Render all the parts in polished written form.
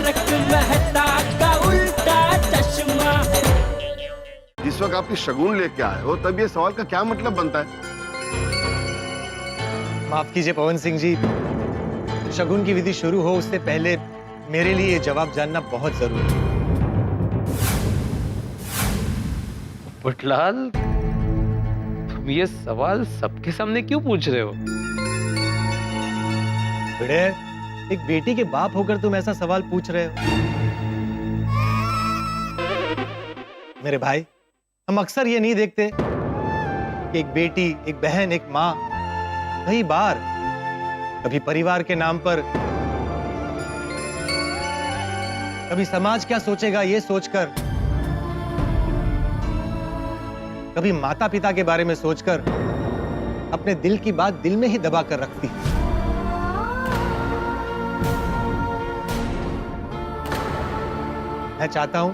तारक मेहता का उल्टा चश्मा। जिस वक्त आपकी शगुन लेके आए हो तब ये सवाल का क्या मतलब बनता है? माफ कीजिए पवन सिंह जी, शगुन की विधि शुरू हो उससे पहले मेरे लिए ये जवाब जानना बहुत जरूरी है। पुटलाल, तुम ये सवाल सबके सामने क्यों पूछ रहे हो? भिड़े, एक बेटी के बाप होकर तुम ऐसा सवाल पूछ रहे हो? मेरे भाई, हम अक्सर ये नहीं देखते कि एक बेटी, एक बहन, एक माँ कई बार कभी परिवार के नाम पर, कभी समाज क्या सोचेगा ये सोचकर, कभी माता पिता के बारे में सोचकर अपने दिल की बात दिल में ही दबा कर रखती है। मैं चाहता हूं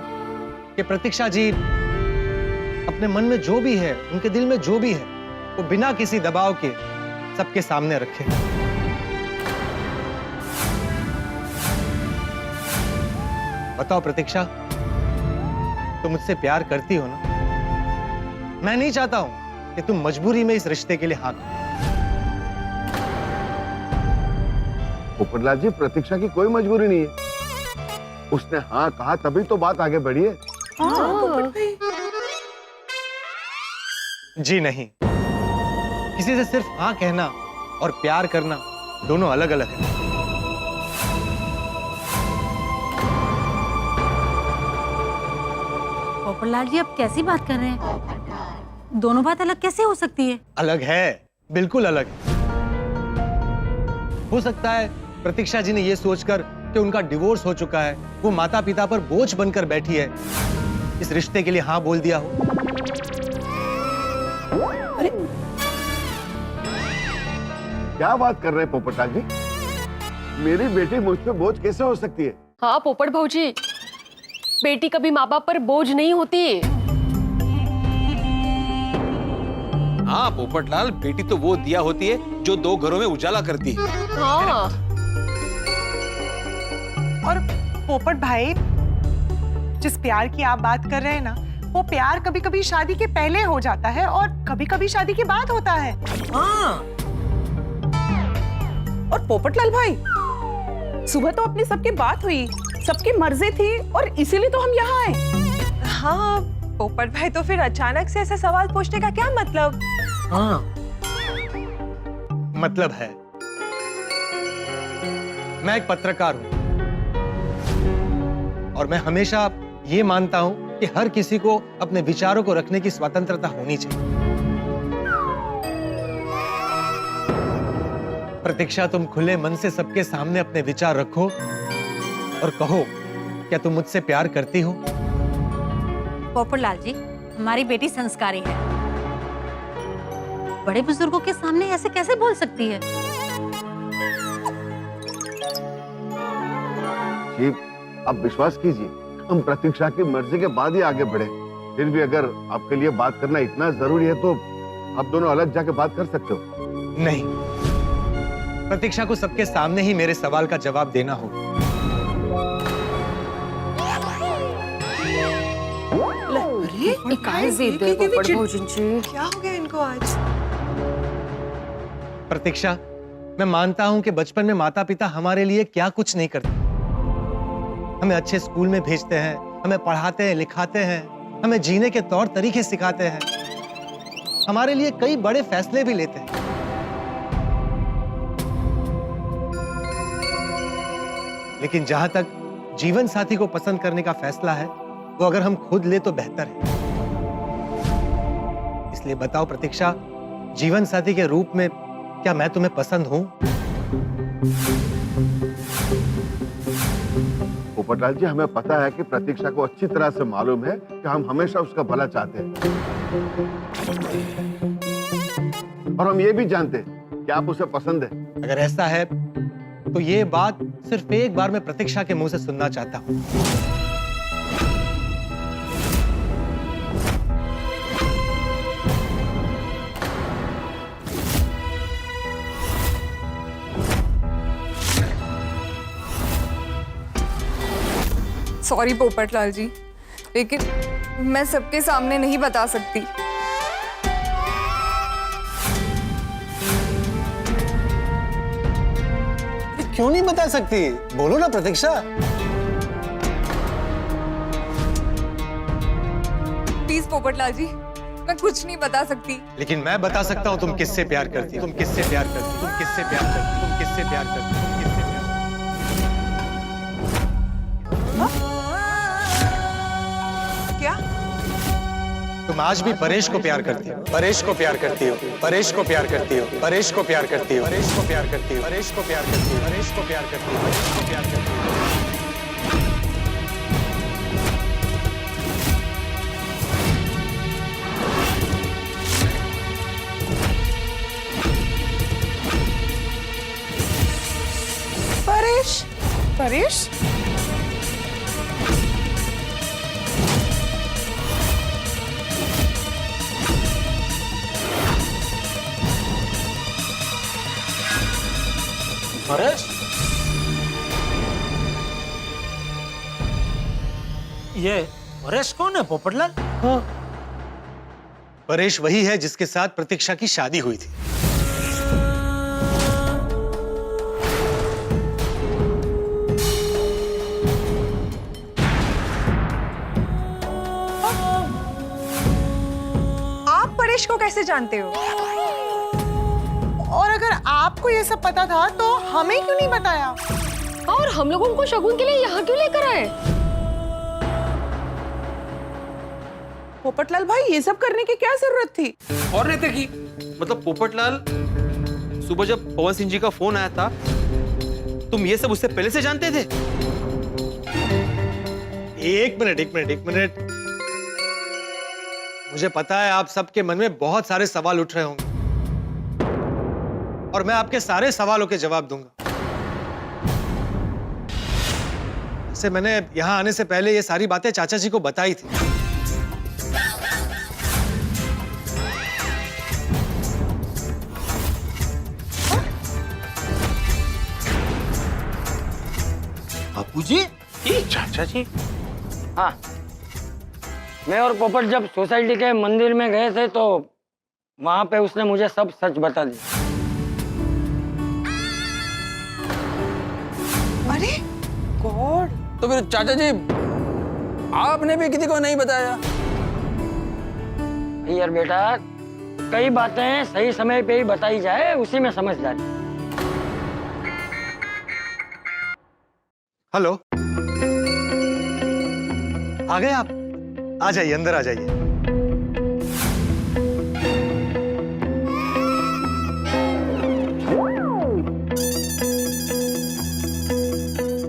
कि प्रतीक्षा जी अपने मन में जो भी है, उनके दिल में जो भी है, वो बिना किसी दबाव के सबके सामने रखें। बताओ प्रतीक्षा, तुम मुझसे प्यार करती हो ना? मैं नहीं चाहता हूं कि तुम मजबूरी में इस रिश्ते के लिए हाँ कहो। पोपटलाल जी, प्रतीक्षा की कोई मजबूरी नहीं है। उसने हाँ कहा तभी तो बात आगे बढ़ी है। जी नहीं, किसी से सिर्फ हाँ कहना और प्यार करना दोनों अलग अलग है। पोपटलाल जी, आप कैसी बात कर रहे हैं? दोनों बात अलग कैसे हो सकती है? अलग है, बिल्कुल अलग है। हो सकता है प्रतीक्षा जी ने यह सोचकर कि उनका डिवोर्स हो चुका है, वो माता पिता पर बोझ बनकर बैठी है, इस रिश्ते के लिए हाँ बोल दिया हो। अरे क्या बात कर रहे हैं पोपटलाल जी? मेरी बेटी मुझ पे बोझ कैसे हो सकती है? हाँ पोपट भाऊजी, बेटी कभी माँ बाप पर बोझ नहीं होती। हाँ पोपटलाल, बेटी तो वो दिया होती है जो दो घरों में उजाला करती है। हाँ। और पोपट भाई, जिस प्यार की आप बात कर रहे हैं ना, वो प्यार कभी कभी शादी के पहले हो जाता है और कभी कभी शादी के बाद होता है। हाँ। और पोपटलाल भाई, सुबह तो अपनी सबकी बात हुई, सबकी मर्जी थी और इसीलिए तो हम यहाँ आए। हाँ पोपट भाई, तो फिर अचानक से ऐसे सवाल पूछने का क्या मतलब? हाँ। मतलब है, मैं एक पत्रकार हूं और मैं हमेशा ये मानता हूं कि हर किसी को अपने विचारों को रखने की स्वतंत्रता होनी चाहिए। प्रतीक्षा, तुम खुले मन से सबके सामने अपने विचार रखो और कहो, क्या तुम मुझसे प्यार करती हो? पोपटलाल जी, हमारी बेटी संस्कारी है, बड़े बुजुर्गों के सामने ऐसे कैसे बोल सकती है? जी, आप विश्वास कीजिए, हम प्रतीक्षा की मर्जी के बाद ही आगे बढ़े। फिर भी अगर आपके लिए बात करना इतना जरूरी है तो आप दोनों अलग जाके बात कर सकते हो। नहीं, प्रतीक्षा को सबके सामने ही मेरे सवाल का जवाब देना होगा। क्या हो गया इनको आज? प्रतीक्षा, मैं मानता हूं कि बचपन में माता पिता हमारे लिए क्या कुछ नहीं करते। हमें अच्छे स्कूल में भेजते हैं, हमें पढ़ाते हैं, लिखाते हैं, हमें जीने के तौर तरीके सिखाते हैं, हमारे लिए कई बड़े फैसले भी लेते हैं। लेकिन जहां तक जीवन साथी को पसंद करने का फैसला है, वो अगर हम खुद ले तो बेहतर है। इसलिए बताओ प्रतीक्षा, जीवन साथी के रूप में क्या मैं तुम्हें पसंद हूं? पोपटलाल जी, हमें पता है कि प्रतीक्षा को अच्छी तरह से मालूम है कि हम हमेशा उसका भला चाहते हैं, और हम ये भी जानते हैं कि आप उसे पसंद है। अगर ऐसा है तो ये बात सिर्फ एक बार मैं प्रतीक्षा के मुंह से सुनना चाहता हूं। सॉरी पोपटलाल जी, लेकिन मैं सबके सामने नहीं बता सकती। क्यों नहीं बता सकती? बोलो ना प्रतीक्षा। प्लीज पोपटलाल जी, मैं कुछ नहीं बता सकती। लेकिन मैं बता सकता हूँ तुम किससे प्यार करती हो, तुम किससे प्यार करती हो, तुम किससे प्यार करती हो, तुम किससे प्यार करती हो, तुम किससे प्यार। क्या? तुम आज भी परेश को प्यार करती हो, परेश को प्यार करती हो, परेश को प्यार करती हो, परेश को प्यार करती हो, परेश को प्यार करती हो, परेश को प्यार करती हो, परेश को प्यार करती हो, परेश को प्यार करती हो। परेश? परेश? परेश? ये परेश कौन है पोपटलाल? हाँ। परेश वही है जिसके साथ प्रतीक्षा की शादी हुई थी। आप परेश को कैसे जानते हो? और अगर आपको ये सब पता था तो हमें क्यों नहीं बताया? और हम लोग उनको शगुन के लिए यहाँ क्यों लेकर आए? पोपटलाल भाई, ये सब करने की क्या जरूरत थी? और रहते की मतलब पोपटलाल, सुबह जब पवन सिंह जी का फोन आया था तुम ये सब उससे पहले से जानते थे? एक मिनट, एक मिनट, एक मिनट। मुझे पता है आप सबके मन में बहुत सारे सवाल उठ रहे होंगे और मैं आपके सारे सवालों के जवाब दूंगा। वैसे मैंने यहां आने से पहले ये सारी बातें चाचा जी को बताई थी। बापूजी? चाचा जी? हाँ, मैं और पोपट जब सोसाइटी के मंदिर में गए थे तो वहां पे उसने मुझे सब सच बता दिया। अरे गॉड! तो फिर चाचा जी आपने भी किसी को नहीं बताया? यार बेटा, कई बातें सही समय पे ही बताई जाए, उसी में समझदारी। हेलो, आ गए आप? आ जाइए, अंदर आ जाइए।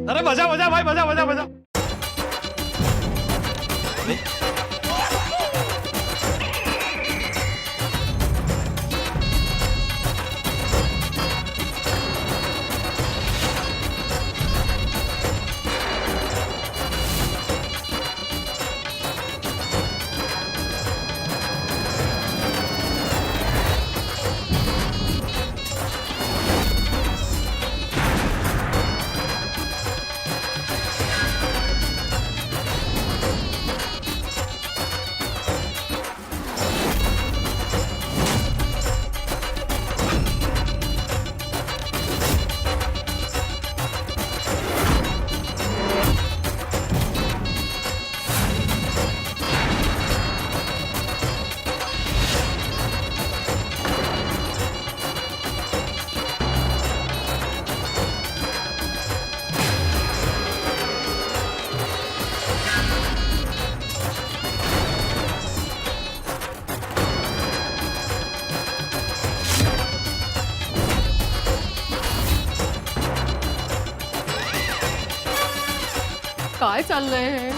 अरे मजा मजा भाई, मजा मजा मजा। काय चल रहे हैं?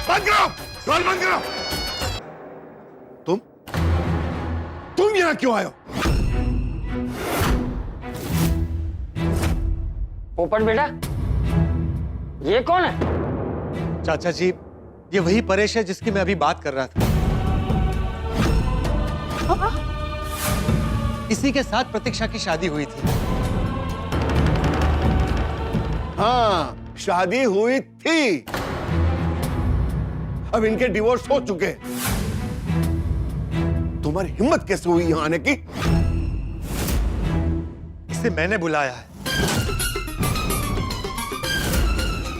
बंद करो, ढोल बंद करो। तुम यहाँ क्यों आए हो? पोपट बेटा, ये कौन है? चाचा जी, ये वही परेश है जिसकी मैं अभी बात कर रहा था। इसी के साथ प्रतीक्षा की शादी हुई थी। हाँ, शादी हुई थी। अब इनके डिवोर्स हो चुके। तुम्हारी हिम्मत कैसे हुई यहां आने की? इसे मैंने बुलाया है।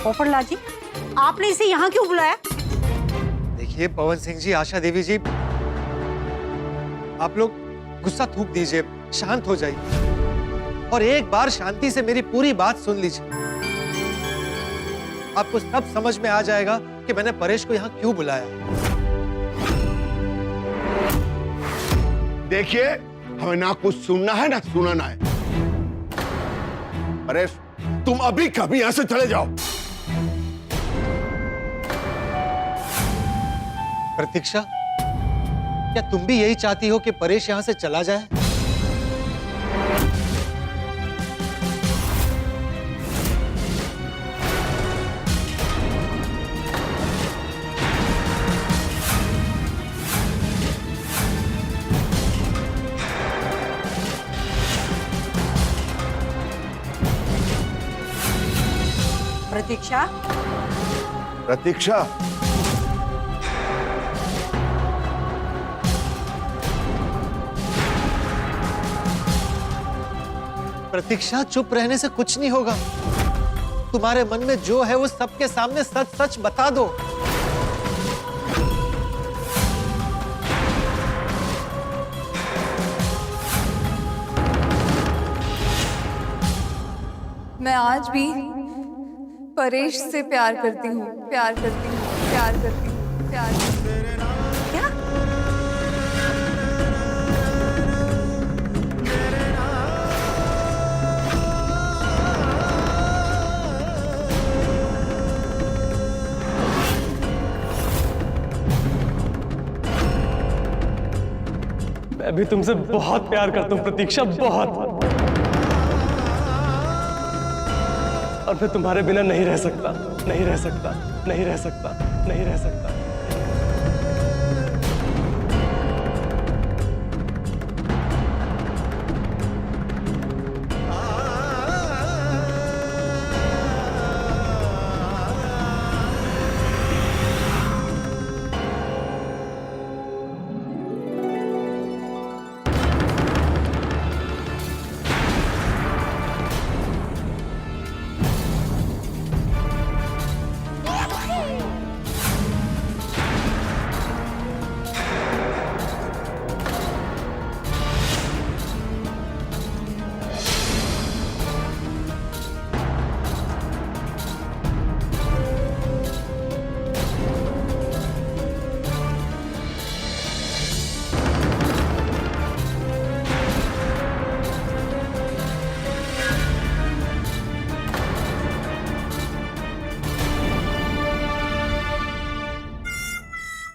पोपटलाल जी, आपने इसे यहाँ क्यों बुलाया? देखिए पवन सिंह जी, आशा देवी जी, आप लोग गुस्सा थूक दीजिए, शांत हो जाइए और एक बार शांति से मेरी पूरी बात सुन लीजिए। आपको सब समझ में आ जाएगा कि मैंने परेश को यहाँ क्यों बुलाया। देखिए, हमें ना कुछ सुनना है ना सुनाना है। परेश, तुम अभी कभी यहां से चले जाओ। प्रतीक्षा, क्या तुम भी यही चाहती हो कि परेश यहां से चला जाए? प्रतीक्षा, प्रतीक्षा, प्रतीक्षा, चुप रहने से कुछ नहीं होगा। तुम्हारे मन में जो है वो सबके सामने सच सच बता दो। मैं आज भी परेश से प्यार करती हूँ, प्यार करती हूँ, प्यार करती हूँ, प्यार करती हूँ। क्या? मैं भी तुमसे बहुत प्यार करता हूँ प्रतीक्षा, बहुत। और मैं तुम्हारे बिना नहीं रह सकता, नहीं रह सकता, नहीं रह सकता, नहीं रह सकता।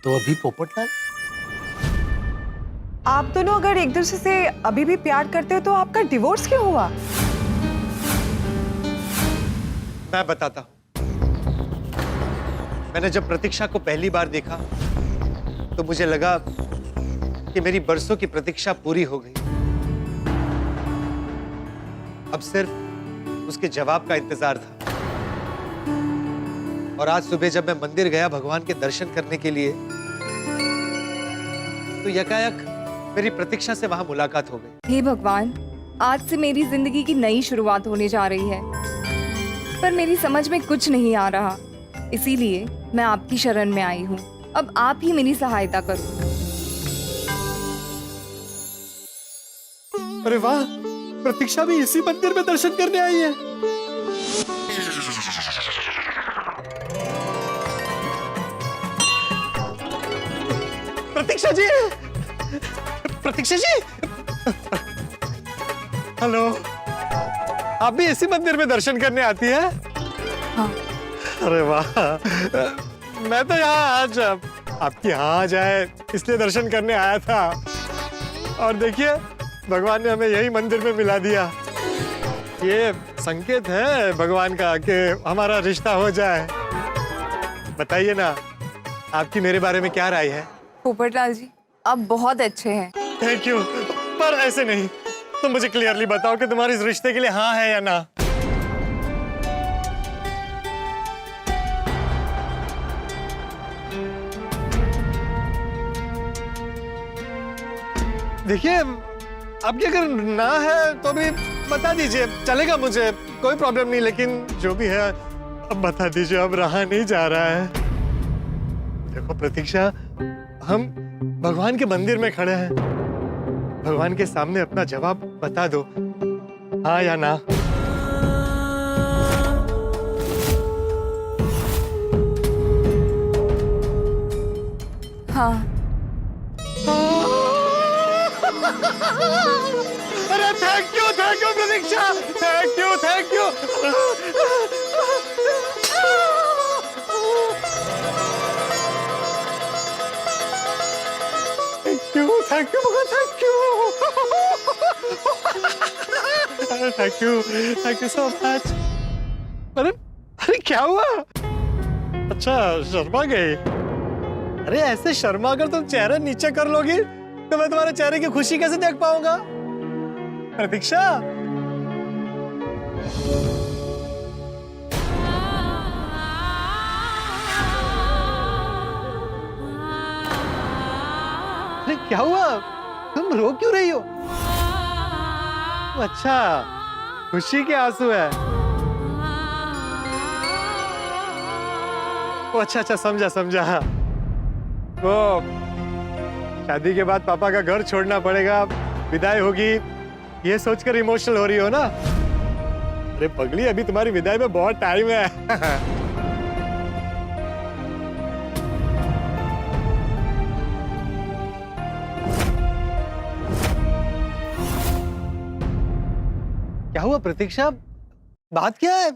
तो अभी पोपटलाल, आप दोनों अगर एक दूसरे से अभी भी प्यार करते हो तो आपका डिवोर्स क्यों हुआ? मैं बताता हूं। मैंने जब प्रतीक्षा को पहली बार देखा तो मुझे लगा कि मेरी बरसों की प्रतीक्षा पूरी हो गई। अब सिर्फ उसके जवाब का इंतजार था। और आज सुबह जब मैं मंदिर गया भगवान के दर्शन करने के लिए, तो यकायक मेरी प्रतीक्षा से वहां मुलाकात हो गई। हे भगवान, आज से मेरी जिंदगी की नई शुरुआत होने जा रही है, पर मेरी समझ में कुछ नहीं आ रहा। इसीलिए मैं आपकी शरण में आई हूँ। अब आप ही मेरी सहायता करो। अरे वाह, प्रतीक्षा भी इसी मंदिर में दर्शन करने आई है। प्रतीक्षा जी, प्रतीक्षा जी, हेलो, आप भी इसी मंदिर में दर्शन करने आती है? हाँ। अरे वाह, मैं तो यहाँ आज आपकी यहाँ आ जाए इसलिए दर्शन करने आया था। और देखिए, भगवान ने हमें यही मंदिर में मिला दिया। ये संकेत है भगवान का कि हमारा रिश्ता हो जाए। बताइए ना, आपकी मेरे बारे में क्या राय है? पोपटलाल जी, आप बहुत अच्छे हैं। थैंक यू, पर ऐसे नहीं। तुम मुझे क्लियरली बताओ कि तुम्हारे इस रिश्ते के लिए हाँ है या ना। देखिए, आपकी अगर ना है तो भी बता दीजिए, चलेगा, मुझे कोई प्रॉब्लम नहीं। लेकिन जो भी है अब बता दीजिए, अब रहा नहीं जा रहा है। देखो प्रतीक्षा, हम भगवान के मंदिर में खड़े हैं। भगवान के सामने अपना जवाब बता दो, हाँ या ना। हाँ। अरे thank you Pratiksha, thank you. Thank you thank you so much. अरे अरे क्या हुआ? अच्छा, शर्मा गई। अरे ऐसे शर्मा कर तुम चेहरा नीचे कर लोगी तो मैं तुम्हारे चेहरे की खुशी कैसे देख पाऊंगा? प्रतीक्षा, अरे क्या हुआ? तुम रो क्यों रही हो? अच्छा, खुशी के आंसू है। ओ अच्छा, समझा। वो शादी के बाद पापा का घर छोड़ना पड़ेगा, विदाई होगी, ये सोचकर इमोशनल हो रही हो ना? अरे पगली, अभी तुम्हारी विदाई में बहुत टाइम है। क्या हुआ प्रतीक्षा? बात क्या है?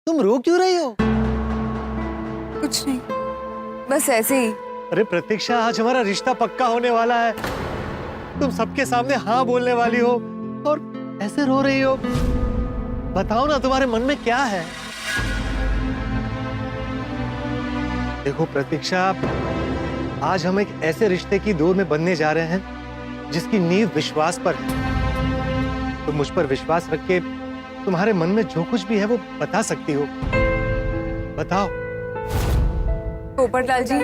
तुम रो क्यों रही हो? कुछ नहीं, बस ऐसे ही। अरे प्रतीक्षा, आज हमारा रिश्ता पक्का होने वाला है। तुम सबके सामने हाँ बोलने वाली हो और ऐसे रो रही हो। बताओ ना, तुम्हारे मन में क्या है? देखो प्रतीक्षा, आज हम एक ऐसे रिश्ते की डोर में बनने जा रहे हैं जिसकी नींव विश्वास पर है। तुम मुझ पर विश्वास रख के तुम्हारे मन में जो कुछ भी है वो बता सकती हो। बताओ। पोपटलाल जी,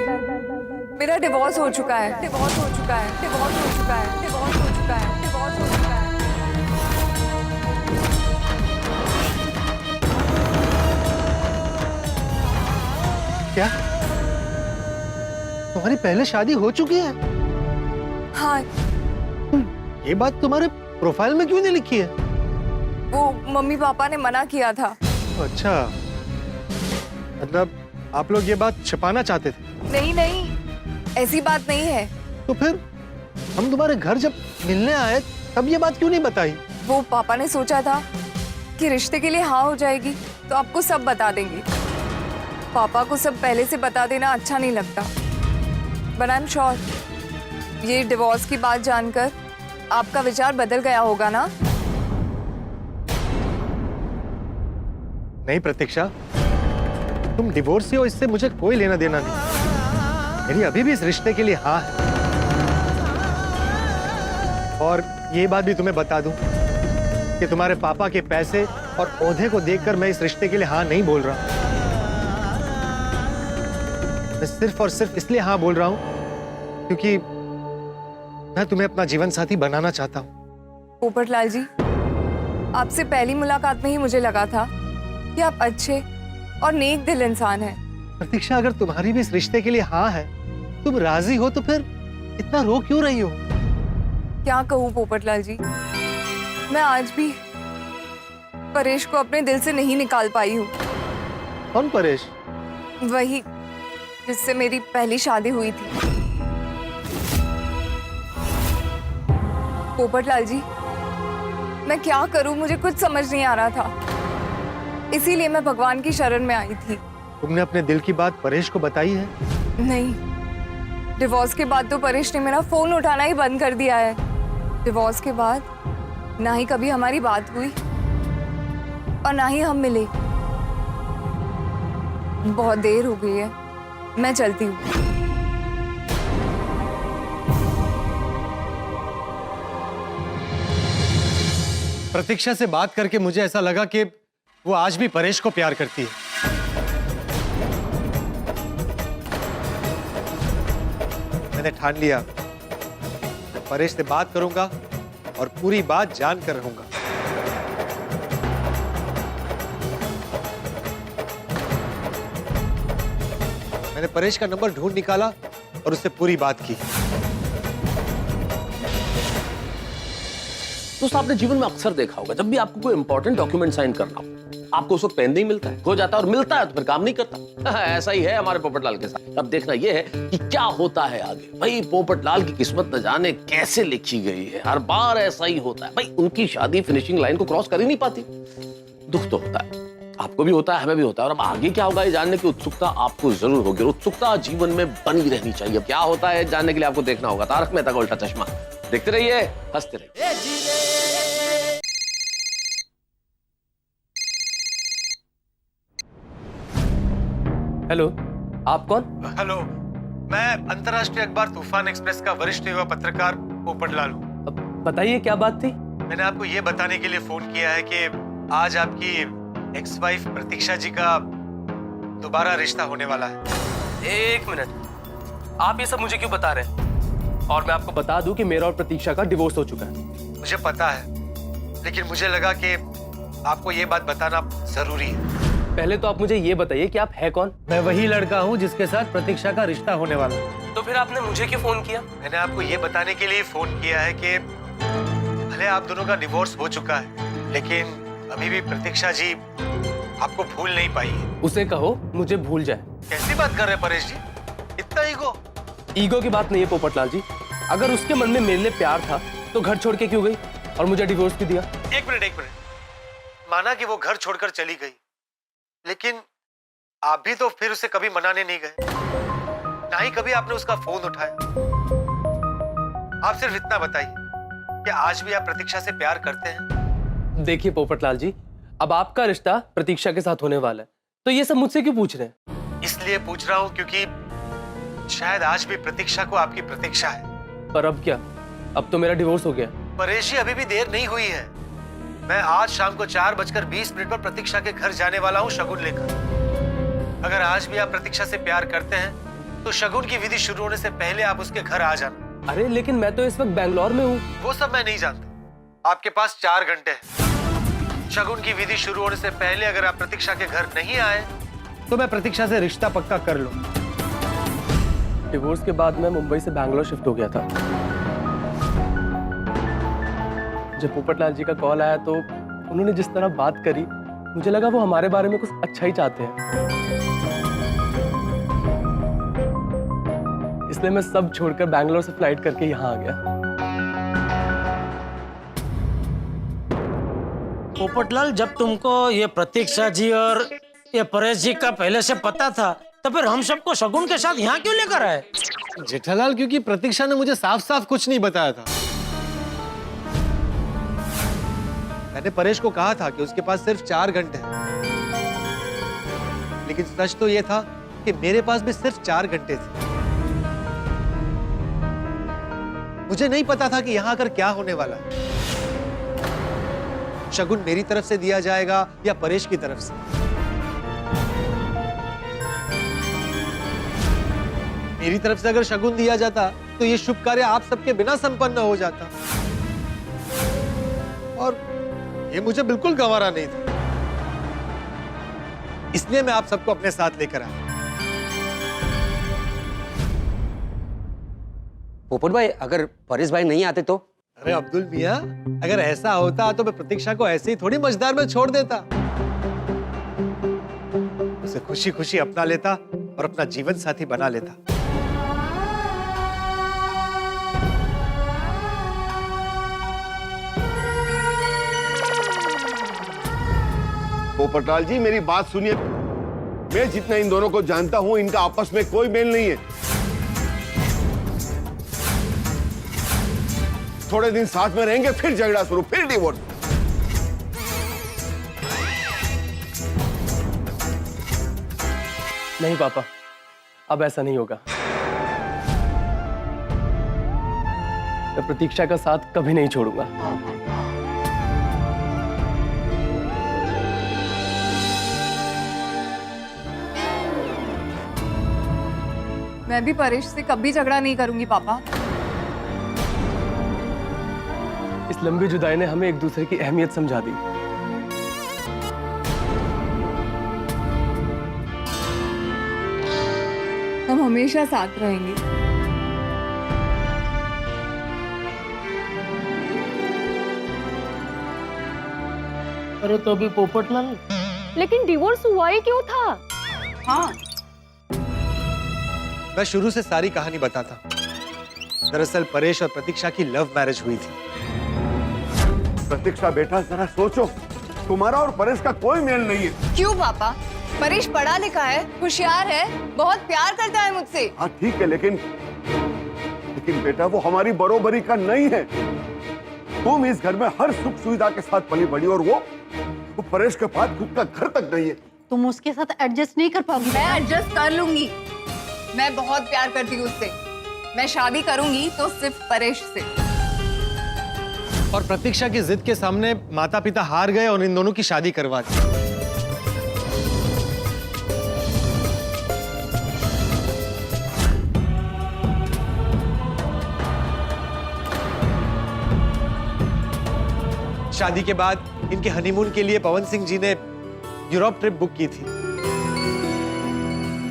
मेरा डिवोर्स हो चुका है। क्या तुम्हारी पहले शादी हो चुकी है? हाँ। ये बात तुम्हारे प्रोफाइल में क्यों नहीं लिखी है? वो मम्मी पापा ने मना किया था। अच्छा, मतलब आप लोग ये बात छिपाना चाहते थे? नहीं, ऐसी बात नहीं है। तो फिर हम तुम्हारे घर जब मिलने आए तब ये बात क्यों नहीं बताई? वो पापा ने सोचा था कि रिश्ते के लिए हाँ हो जाएगी तो आपको सब बता देंगे। पापा को सब पहले से बता देना अच्छा नहीं लगता। बट आई एम श्योर ये डिवोर्स की बात जानकर आपका विचार बदल गया होगा ना? नहीं प्रतीक्षा, तुम डिवोर्स हो, इससे मुझे कोई लेना देना नहीं। मेरी अभी भी इस रिश्ते के लिए हाँ है। और ये बात भी तुम्हें बता दूं कि तुम्हारे पापा के पैसे और ओहदे को देखकर मैं इस रिश्ते के लिए हाँ नहीं बोल रहा। मैं सिर्फ और सिर्फ इसलिए हाँ बोल रहा हूं क्योंकि मैं तुम्हें अपना जीवन साथी बनाना चाहता हूं। पोपटलाल जी, आपसे पहली मुलाकात में ही मुझे लगा था कि आप अच्छे और नेक दिल इंसान हैं। प्रतीक्षा, अगर तुम्हारी भी इस रिश्ते के लिए हाँ है, तुम राजी हो, तो फिर इतना रो क्यों रही हो? क्या कहूँ पोपटलाल जी, मैं आज भी परेश को अपने दिल से नहीं निकाल पाई हूँ। कौन परेश? वही जिससे मेरी पहली शादी हुई थी। पोपटलाल जी, मैं क्या करूं, मुझे कुछ समझ नहीं आ रहा था। इसीलिए मैं भगवान की शरण में आई थी। तुमने अपने दिल की बात परेश को बताई है? नहीं, डिवोर्स के बाद तो परेश ने मेरा फोन उठाना ही बंद कर दिया है। डिवोर्स के बाद ना ही कभी हमारी बात हुई और ना ही हम मिले। बहुत देर हो गई है, मैं चलती हूँ। प्रतीक्षा से बात करके मुझे ऐसा लगा कि वो आज भी परेश को प्यार करती है। मैंने ठान लिया, परेश से बात करूंगा और पूरी बात जान कर रहूंगा। मैंने परेश का नंबर ढूंढ निकाला और उससे पूरी बात की। दोस्त, आपने जीवन में अक्सर देखा होगा, जब भी आपको कोई इंपॉर्टेंट डॉक्यूमेंट साइन करना हो, आपको उस वक्त पेन नहीं मिलता है, हो जाता है, और मिलता है तो फिर काम नहीं करता। ऐसा ही है हमारे पोपटलाल के साथ। अब देखना यह है कि क्या होता है आगे। भाई पोपटलाल की किस्मत न जाने कैसे लिखी गई है, हर बार ऐसा ही होता है। भाई उनकी शादी फिनिशिंग लाइन को क्रॉस कर ही नहीं पाती। दुख तो होता है, आपको भी होता है, हमें भी होता है। और अब आगे क्या होगा ये जानने की उत्सुकता आपको जरूर होगी, और उत्सुकता जीवन में बनी रहनी चाहिए। क्या होता है जानने के लिए आपको देखना होगा तारक मेहता का उल्टा चश्मा। देखते रहिए, हंसते रहिए। हेलो, आप कौन? हेलो, मैं अंतर्राष्ट्रीय अखबार तूफान एक्सप्रेस का वरिष्ठ युवा पत्रकार पोपटलाल हूँ। बताइए क्या बात थी? मैंने आपको ये बताने के लिए फोन किया है कि आज आपकी एक्स वाइफ प्रतीक्षा जी का दोबारा रिश्ता होने वाला है। एक मिनट, आप ये सब मुझे क्यों बता रहे हैं? और मैं आपको बता दूं कि मेरा और प्रतीक्षा का डिवोर्स हो चुका है। मुझे पता है, लेकिन मुझे लगा कि आपको ये बात बताना जरूरी है। पहले तो आप मुझे ये बताइए कि आप है कौन? मैं वही लड़का हूँ जिसके साथ प्रतीक्षा का रिश्ता होने वाला है। तो फिर आपने मुझे क्यों फोन किया? मैंने आपको ये बताने के लिए फोन किया है कि भले आप दोनों का डिवोर्स हो चुका है, लेकिन अभी भी प्रतीक्षा जी आपको भूल नहीं पाई है। उसे कहो मुझे भूल जाए। कैसी बात कर रहे हैं परेश जी, इतना ईगो? ईगो की बात नहीं है पोपटलाल जी। अगर उसके मन में मेरे लिए प्यार था तो घर छोड़ के क्यों गई और मुझे डिवोर्स क्यों दिया? एक मिनट, माना कि वो घर छोड़कर चली गई, लेकिन आप भी तो फिर उसे कभी मनाने नहीं गए, ना ही कभी आपने उसका फोन उठाया। आप सिर्फ इतना बताइए कि आज भी आप प्रतीक्षा से प्यार करते हैं? देखिए पोपटलाल जी, अब आपका रिश्ता प्रतीक्षा के साथ होने वाला है, तो ये सब मुझसे क्यों पूछ रहे हैं? इसलिए पूछ रहा हूं क्योंकि शायद आज भी प्रतीक्षा को आपकी प्रतीक्षा है। पर अब क्या? अब तो मेरा डिवोर्स हो गया। परेश जी, अभी भी देर नहीं हुई है। मैं आज शाम को 4:20 पर प्रतीक्षा के घर जाने वाला हूँ शगुन लेकर। अगर आज भी आप प्रतीक्षा से प्यार करते हैं तो शगुन की विधि शुरू होने से पहले आप उसके घर आ जाना। अरे लेकिन मैं तो इस वक्त बैंगलोर में हूँ। वो सब मैं नहीं जानता, आपके पास 4 घंटे हैं। शगुन की विधि शुरू होने से पहले अगर आप प्रतीक्षा के घर नहीं आए तो मैं प्रतीक्षा से रिश्ता पक्का कर लूं। डिवोर्स के बाद मैं मुंबई से बैंगलोर शिफ्ट हो गया था। जब पोपटलाल जी का कॉल आया तो उन्होंने जिस तरह बात करी, मुझे लगा वो हमारे बारे में कुछ अच्छा ही चाहते हैं। इसलिए मैं सब छोड़कर बैंगलोर से फ्लाइट करके यहाँ आ गया। पोपटलाल, जब तुमको ये प्रतीक्षा जी और ये परेश जी का पहले से पता था तो फिर हम सबको शगुन के साथ यहाँ क्यों लेकर आए? जेठालाल, क्योंकि प्रतीक्षा ने मुझे साफ साफ कुछ नहीं बताया था। मैंने परेश को कहा था कि उसके पास सिर्फ 4 घंटे हैं, लेकिन सच तो यह था कि मेरे पास भी सिर्फ 4 घंटे थे। मुझे नहीं पता था कि यहां आकर क्या होने वाला है। शगुन मेरी तरफ से दिया जाएगा या परेश की तरफ से। मेरी तरफ से अगर शगुन दिया जाता तो ये शुभ कार्य आप सबके बिना संपन्न हो जाता, और ये मुझे बिल्कुल गंवारा नहीं था। इसलिए मैं आप सबको अपने साथ लेकर आया। पोपट भाई, अगर परेश भाई नहीं आते तो? अरे अब्दुल मियां, अगर ऐसा होता तो मैं प्रतीक्षा को ऐसे ही थोड़ी मझदार में छोड़ देता। उसे खुशी खुशी अपना लेता और अपना जीवन साथी बना लेता। पोपटलाल जी, मेरी बात सुनिए। मैं जितना इन दोनों को जानता हूं, इनका आपस में कोई मेल नहीं है। थोड़े दिन साथ में रहेंगे, फिर झगड़ा शुरू, फिर डिवोर्स। नहीं पापा, अब ऐसा नहीं होगा। मैं प्रतीक्षा का साथ कभी नहीं छोड़ूंगा। मैं भी परेश से कभी झगड़ा नहीं करूंगी पापा। इस लंबी जुदाई ने हमें एक दूसरे की अहमियत समझा दी। हम हमेशा साथ रहेंगे। अरे तो अभी पोपटलाल, लेकिन डिवोर्स हुआ ही क्यों था? हाँ, मैं शुरू से सारी कहानी बताता हूँ। दरअसल परेश और प्रतीक्षा की लव मैरिज हुई थी। प्रतीक्षा बेटा जरा सोचो, तुम्हारा और परेश का कोई मेल नहीं है। क्यों पापा? परेश पढ़ा लिखा है, होशियार है, बहुत प्यार करता है मुझसे। हाँ ठीक है, लेकिन बेटा वो हमारी बरोबरी का नहीं है। तुम इस घर में हर सुख सुविधा के साथ पली बड़ी और वो परेश के पास खुद का घर तक नहीं है। तुम उसके साथ एडजस्ट नहीं कर पाओगी? मैं एडजस्ट कर लूंगी। मैं बहुत प्यार करती हूँ उससे। मैं शादी करूंगी तो सिर्फ परेश से। और प्रतीक्षा की जिद के सामने माता पिता हार गए और इन दोनों की शादी करवा दी। शादी के बाद इनके हनीमून के लिए पवन सिंह जी ने यूरोप ट्रिप बुक की थी,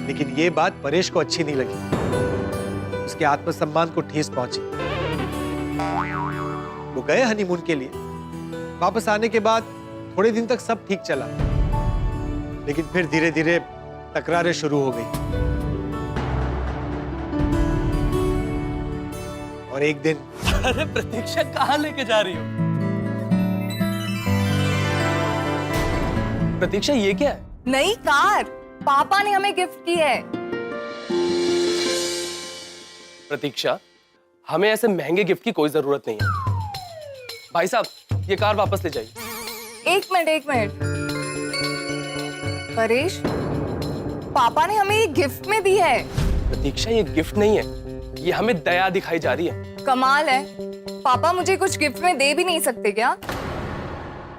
लेकिन ये बात परेश को अच्छी नहीं लगी। उसके आत्मसम्मान को ठेस पहुंची। वो गए हनीमून के लिए। वापस आने के बाद थोड़े दिन तक सब ठीक चला, लेकिन फिर धीरे धीरे तकरारें शुरू हो गई। और एक दिन, अरे प्रतीक्षा कहाँ लेके जा रही हो? प्रतीक्षा ये क्या है? नई कार पापा ने हमें गिफ्ट की है। प्रतीक्षा, हमें ऐसे महंगे गिफ्ट की कोई जरूरत नहीं है। भाई साहब, ये कार वापस ले जाइए। एक मिनट। परेश, पापा ने हमें ये गिफ्ट में दी है। प्रतीक्षा, ये गिफ्ट नहीं है, ये हमें दया दिखाई जा रही है। कमाल है, पापा मुझे कुछ गिफ्ट में दे भी नहीं सकते क्या?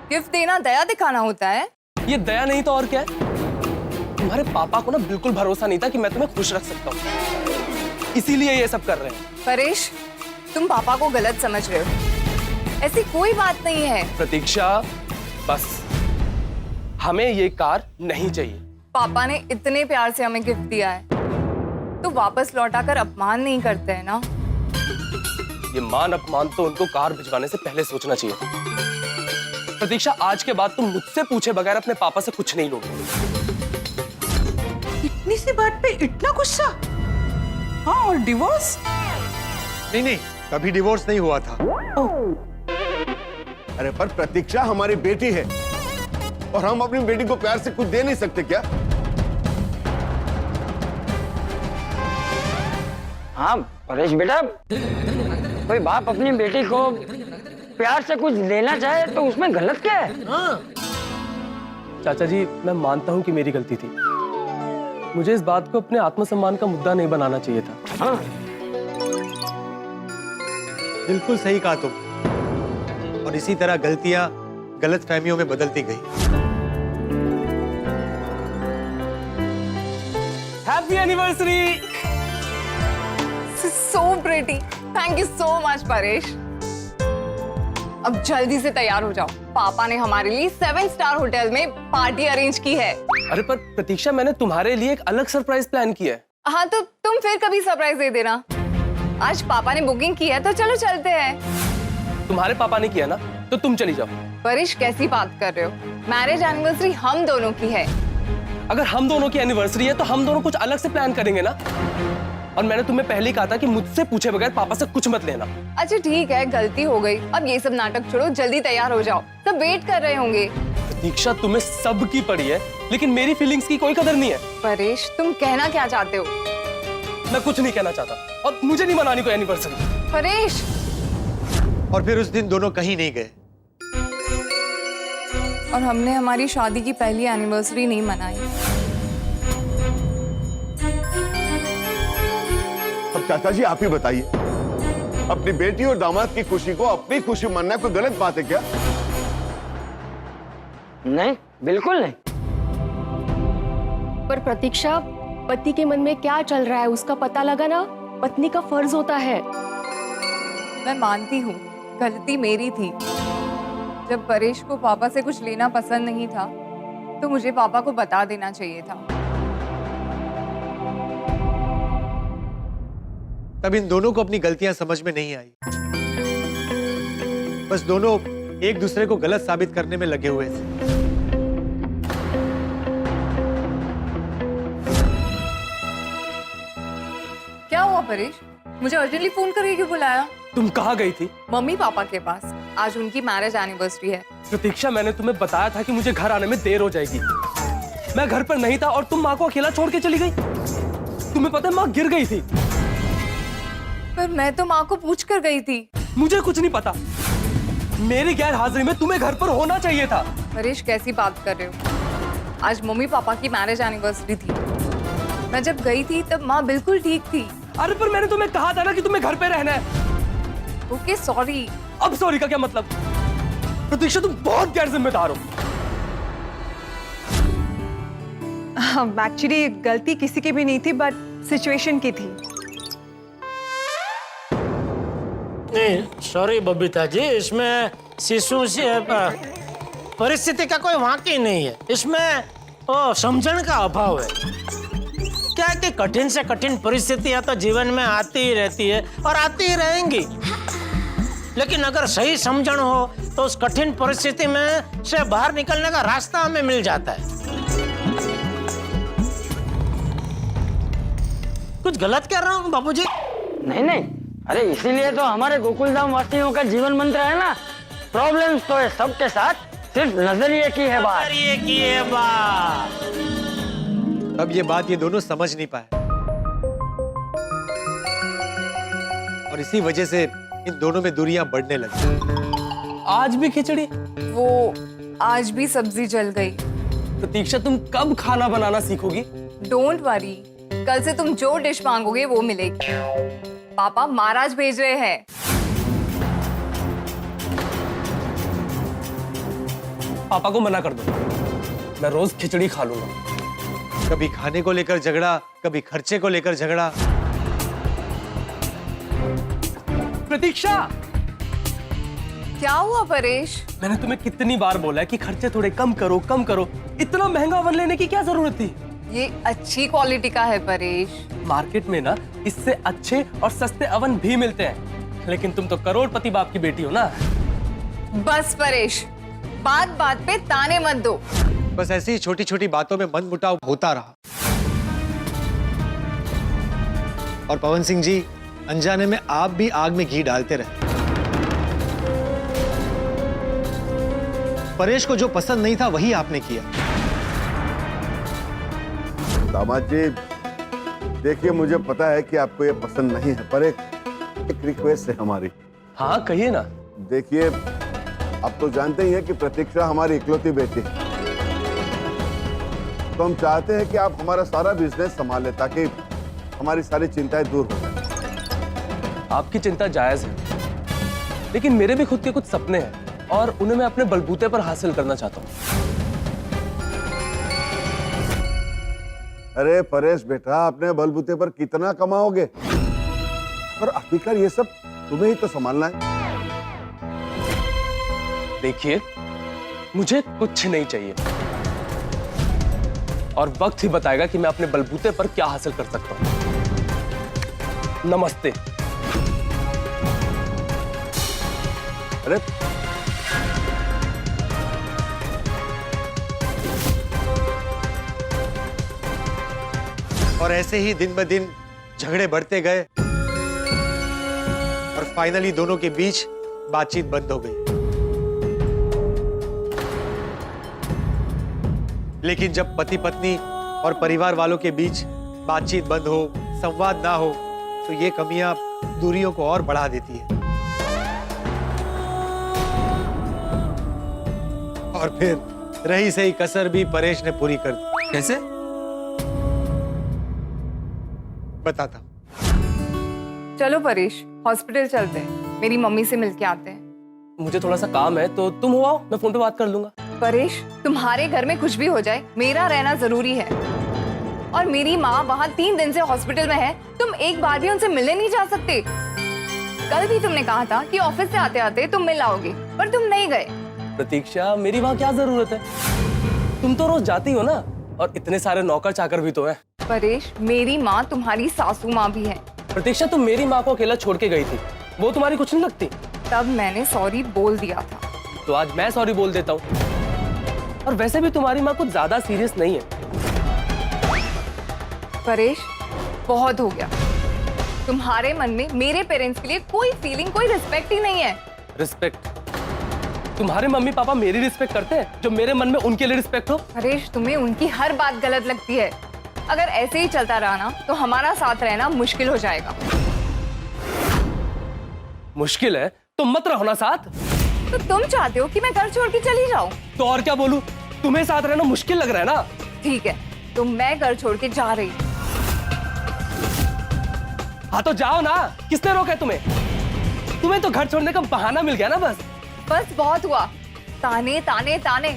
गिफ्ट देना दया दिखाना होता है। ये दया नहीं तो और क्या है? तुम्हारे पापा को ना बिल्कुल भरोसा नहीं था कि मैं तुम्हें खुश रख सकता हूँ, इसीलिए ये सब कर रहे हैं। परेश, तुम पापा को गलत समझ रहे हो। ऐसी कोई बात नहीं है। प्रतीक्षा, बस हमें ये कार नहीं चाहिए। पापा ने इतने प्यार से हमें गिफ्ट दिया है, तो वापस लौटाकर अपमान नहीं करते हैं ना। ये मान अपमान तो उनको कार भिजवाने से पहले सोचना चाहिए। प्रतीक्षा, आज के बाद तुम मुझसे पूछे बगैर अपने पापा से कुछ नहीं लोगे। इतनी सी बात पे इतना गुस्सा? हाँ, और डिवोर्स? नहीं, कभी डिवोर्स नहीं हुआ था। अरे पर प्रतीक्षा हमारी बेटी है और हम अपनी बेटी को प्यार से कुछ दे नहीं सकते क्या? हाँ परेश बेटा, कोई बाप अपनी बेटी को प्यार से कुछ देना चाहे तो उसमें गलत क्या है? चाचा जी, मैं मानता हूँ कि मेरी गलती थी। मुझे इस बात को अपने आत्मसम्मान का मुद्दा नहीं बनाना चाहिए था। हाँ बिल्कुल सही कहा तुम। और इसी तरह गलतियां गलत फहमियों में बदलती गई। Happy anniversary. So pretty. Thank you so much, Paresh. अब जल्दी से तैयार हो जाओ। पापा ने हमारे लिए 7 स्टार होटल में पार्टी अरेंज की है। अरे पर प्रतीक्षा, मैंने तुम्हारे लिए एक अलग सरप्राइज प्लान किया है। हाँ, तो तुम फिर कभी सरप्राइज दे देना। आज पापा ने बुकिंग की है, तो चलो चलते हैं। तुम्हारे पापा ने किया ना, तो तुम चली जाओ। परेश, कैसी बात कर रहे हो? मैरिज एनिवर्सरी हम दोनों की है। अगर हम दोनों की एनिवर्सरी है तो हम दोनों कुछ अलग से प्लान करेंगे ना। और मैंने तुम्हें पहले ही कहा था कि मुझसे पूछे बगैर पापा से कुछ मत लेना। अच्छा ठीक है, गलती हो गई। अब ये सब नाटक छोड़ो, जल्दी तैयार हो जाओ, सब वेट कर रहे होंगे। प्रतीक्षा, तुम्हें सब की पड़ी है, लेकिन मेरी फीलिंग्स की कोई कदर नहीं है। परेश, तुम कहना क्या चाहते हो? मैं कुछ नहीं कहना चाहता और मुझे नहीं मनानी कोई एनिवर्सरी। परेश। और फिर उस दिन दोनों कहीं नहीं गए। और हमने हमारी शादी की पहली एनिवर्सरी नहीं मनाई। चाचा जी आप ही बताइए, अपनी बेटी और दामाद की खुशी को अपनी खुशी मानना कोई गलत बात है क्या? नहीं, बिल्कुल नहीं। पर प्रतीक्षा, पति के मन में क्या चल रहा है उसका पता लगाना पत्नी का फर्ज होता है। मैं मानती हूँ गलती मेरी थी। जब परेश को पापा से कुछ लेना पसंद नहीं था तो मुझे पापा को बता देना चाहिए था। तब इन दोनों को अपनी गलतियां समझ में नहीं आई। बस दोनों एक दूसरे को गलत साबित करने में लगे हुए थे। क्या हुआ परेश? मुझे अर्जेंटली फोन करके क्यों बुलाया? तुम कहाँ गई थी? मम्मी पापा के पास। आज उनकी मैरिज एनिवर्सरी है। प्रतीक्षा, मैंने तुम्हें बताया था कि मुझे घर आने में देर हो जाएगी। मैं घर पर नहीं था और तुम माँ को अकेला छोड़ के चली गई। तुम्हें पता है माँ गिर गई थी। पर मैं तो माँ को पूछ कर गई थी। मुझे कुछ नहीं पता। मेरी गैर हाजिरी में तुम्हें घर पर होना चाहिए था। परेश कैसी बात कर रहे हो? आज मम्मी पापा की मैरिज एनिवर्सरी थी। मैं जब गई थी तब माँ बिल्कुल ठीक थी। अरे पर मैंने तुम्हें कहा था ना कि तुम्हें घर पे रहना है। Okay sorry. अब सॉरी का क्या मतलब? प्रतीक्षा तुम बहुत गैर जिम्मेदार हो। एक्चुअली गलती किसी की भी नहीं थी, बट सिचुएशन की थी। नहीं सॉरी बबीता जी, इसमें शिशु से परिस्थिति का कोई वाकई नहीं है। इसमें समझण का अभाव है। क्या है कि कठिन से कठिन परिस्थितियां तो जीवन में आती ही रहती है और आती ही रहेंगी, लेकिन अगर सही समझण हो तो उस कठिन परिस्थिति में से बाहर निकलने का रास्ता हमें मिल जाता है। कुछ गलत कर रहा हूँ बाबूजी? नहीं नहीं, अरे इसीलिए तो हमारे गोकुलधाम वासियों का जीवन मंत्र है ना, प्रॉब्लम्स तो है सबके साथ, सिर्फ नजरिए की है बात। नजरिए की है बात। अब ये बात ये दोनों समझ नहीं पाए और इसी वजह से इन दोनों में दूरियां बढ़ने लगी। आज भी खिचड़ी? वो आज भी सब्जी जल गई। प्रतीक्षा तुम कब खाना बनाना सीखोगी? डोंट वरी, कल से तुम जो डिश मांगोगे वो मिलेगी। पापा महाराज भेज रहे हैं। पापा को मना कर दो, मैं रोज खिचड़ी खा लूंगा। कभी खाने को लेकर झगड़ा, कभी खर्चे को लेकर झगड़ा। प्रतीक्षा, क्या हुआ परेश? मैंने तुम्हें कितनी बार बोला है कि खर्चे थोड़े कम करो, कम करो। इतना महंगा ओवन लेने की क्या जरूरत थी? ये अच्छी क्वालिटी का है परेश। मार्केट में ना इससे अच्छे और सस्ते अवन भी मिलते हैं, लेकिन तुम तो करोड़पति बाप की बेटी हो ना। बस परेश, बात बात पे ताने मत दो। बस ऐसी ही छोटी छोटी बातों में मनमुटाव होता रहा और पवन सिंह जी अनजाने में आप भी आग में घी डालते रहे। परेश को जो पसंद नहीं था वही आपने किया। दामाद जी देखिए, मुझे पता है कि आपको ये पसंद नहीं है, पर एक रिक्वेस्ट है हमारी। हाँ कहिए ना। देखिए, आप तो जानते ही हैं कि प्रतीक्षा हमारी इकलौती बेटी है, तो हम चाहते हैं कि आप हमारा सारा बिजनेस संभाल लें ताकि हमारी सारी चिंताएं दूर हो जाए। आपकी चिंता जायज है, लेकिन मेरे भी खुद के कुछ सपने हैं और उन्हें मैं अपने बलबूते पर हासिल करना चाहता हूँ। अरे परेश बेटा, अपने बलबूते पर कितना कमाओगे? पर आखिरकार ये सब तुम्हें ही तो संभालना है। देखिए, मुझे कुछ नहीं चाहिए और वक्त ही बताएगा कि मैं अपने बलबूते पर क्या हासिल कर सकता हूं। नमस्ते। अरे और ऐसे ही दिन ब दिन झगड़े बढ़ते गए और फाइनली दोनों के बीच बातचीत बंद हो गई। लेकिन जब पति पत्नी और परिवार वालों के बीच बातचीत बंद हो, संवाद ना हो, तो ये कमियां दूरियों को और बढ़ा देती है। और फिर रही सही कसर भी परेश ने पूरी कर दी। कैसे? बताता। चलो परेश, हॉस्पिटल चलते हैं, मेरी मम्मी से मिलके आते हैं। मुझे थोड़ा सा काम है, तो तुम हो आओ, मैं फोन पे बात कर लूंगा। परेश, तुम्हारे घर में कुछ भी हो जाए, मेरा रहना जरूरी है। और मेरी माँ वहाँ 3 दिन से हॉस्पिटल में है, तुम एक बार भी उनसे मिलने नहीं जा सकते। कल भी तुमने कहा था कि ऑफिस से आते आते तुम मिल आओगे, पर तुम नहीं गए। प्रतीक्षा, मेरी वहाँ क्या जरूरत है? तुम तो रोज जाती हो ना, और इतने सारे नौकर चाकर भी तो हैं। परेश, मेरी माँ तुम्हारी सासू माँ भी है। प्रतीक्षा, तुम मेरी माँ को अकेला छोड़ के गई थी, वो तुम्हारी कुछ नहीं लगती? तब मैंने सॉरी बोल दिया था। तो आज मैं सॉरी बोल देता हूँ। और वैसे भी तुम्हारी माँ कुछ ज्यादा सीरियस नहीं है। परेश, बहुत हो गया। तुम्हारे मन में मेरे पेरेंट्स के लिए कोई फीलिंग, कोई रिस्पेक्ट ही नहीं है। रिस्पेक्ट? तुम्हारे मम्मी पापा मेरी रिस्पेक्ट करते हैं, जो मेरे मन में उनके लिए रिस्पेक्ट हो? परेश, तुम्हें उनकी हर बात गलत लगती है। अगर ऐसे ही चलता रहा ना, तो हमारा साथ रहना मुश्किल हो जाएगा। मुश्किल है? तुम मत रहो ना साथ। तो तुम चाहते हो कि मैं घर छोड़ के चली जाऊं? तो और क्या बोलूं? तुम्हें साथ रहना मुश्किल लग रहा है ना? ठीक है, तो मैं घर छोड़ के जा रही हूँ। हाँ तो जाओ ना, किसने रोका है तुम्हें? तुम्हें तो घर छोड़ने का बहाना मिल गया ना बस। बस बहुत हुआ, ताने ताने ताने।